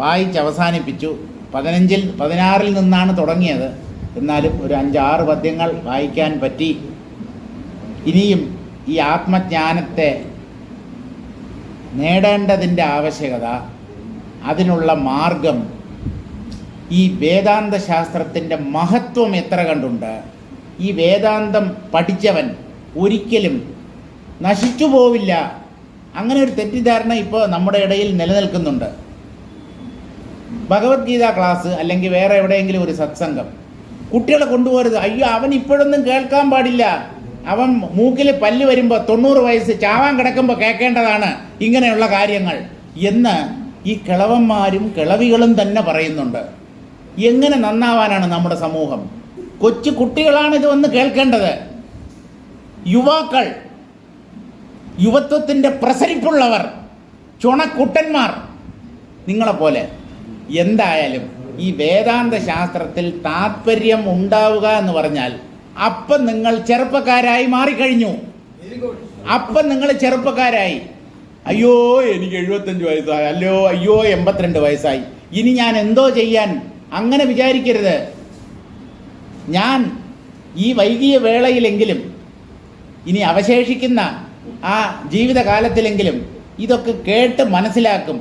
വായിച്ച് അവസാനിപ്പിച്ചു. 16 നിന്നാണ് തുടങ്ങിയത്. എന്നാലും ഒരു 5-6 പദ്യങ്ങൾ വായിക്കാൻ പറ്റി. ഇനിയും ഈ ആത്മജ്ഞാനത്തെ നേടേണ്ടതിൻ്റെ ആവശ്യകത, അതിനുള്ള മാർഗം, ഈ വേദാന്ത ശാസ്ത്രത്തിൻ്റെ മഹത്വം എത്ര കണ്ടുണ്ട്. ഈ വേദാന്തം പഠിച്ചവൻ ഒരിക്കലും നശിച്ചു പോവില്ല. അങ്ങനെ ഒരു തെറ്റിദ്ധാരണ ഇപ്പോൾ നമ്മുടെ ഇടയിൽ നിലനിൽക്കുന്നുണ്ട്. ഭഗവത്ഗീത ക്ലാസ് അല്ലെങ്കിൽ വേറെ എവിടെയെങ്കിലും ഒരു സത്സംഗം കുട്ടികളെ കൊണ്ടുപോകരുത്. അയ്യോ, അവൻ ഇപ്പോഴൊന്നും കേൾക്കാൻ പാടില്ല, അവൻ മൂക്കിൽ പല്ല് വരുമ്പോൾ 90 വയസ്സ് ചാവാൻ കിടക്കുമ്പോൾ കേൾക്കേണ്ടതാണ് ഇങ്ങനെയുള്ള കാര്യങ്ങൾ എന്ന് ഈ കിളവന്മാരും കിളവികളും തന്നെ പറയുന്നുണ്ട്. എങ്ങനെ നന്നാവാനാണ് നമ്മുടെ സമൂഹം? കൊച്ചു കുട്ടികളാണ് ഇത് വന്ന് കേൾക്കേണ്ടത്. യുവാക്കൾ, യുവത്വത്തിൻ്റെ പ്രസരിപ്പുള്ളവർ, ചുണക്കുട്ടന്മാർ, നിങ്ങളെപ്പോലെ. എന്തായാലും ഈ വേദാന്ത ശാസ്ത്രത്തിൽ താല്പര്യം ഉണ്ടാവുക എന്ന് പറഞ്ഞാൽ അപ്പം നിങ്ങൾ ചെറുപ്പക്കാരായി മാറിക്കഴിഞ്ഞു. അപ്പം നിങ്ങൾ ചെറുപ്പക്കാരായി. അയ്യോ, എനിക്ക് 75 വയസ്സായി, അയ്യോ 82 വയസ്സായി, ഇനി ഞാൻ എന്തോ ചെയ്യാൻ? അങ്ങനെ വിചാരിക്കരുത്. ഞാൻ ഈ വൈകിയ വേളയിലെങ്കിലും, ഇനി അവശേഷിക്കുന്ന ആ ജീവിതകാലത്തിലെങ്കിലും ഇതൊക്കെ കേട്ട് മനസ്സിലാക്കും.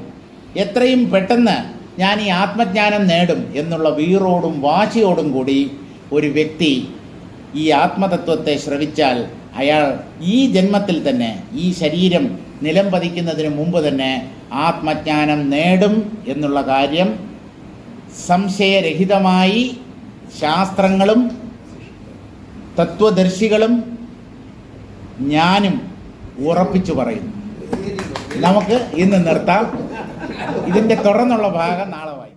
എത്രയും പെട്ടെന്ന് ഞാൻ ഈ ആത്മജ്ഞാനം നേടും എന്നുള്ള വീറോടും വാശിയോടും കൂടി ഒരു വ്യക്തി ഈ ആത്മതത്വത്തെ ശ്രവിച്ചാൽ അയാൾ ഈ ജന്മത്തിൽ തന്നെ, ഈ ശരീരം നിലം പതിക്കുന്നതിന് മുമ്പ് തന്നെ ആത്മജ്ഞാനം നേടും എന്നുള്ള കാര്യം സംശയരഹിതമായി ശാസ്ത്രങ്ങളും തത്വദർശികളും ഞാനും ഉറപ്പിച്ചു പറയുന്നു. നമുക്ക് ഇന്ന് നിർത്താം. ഇതിൻ്റെ തുടർന്നുള്ള ഭാഗം നാളെ വായിക്കാം.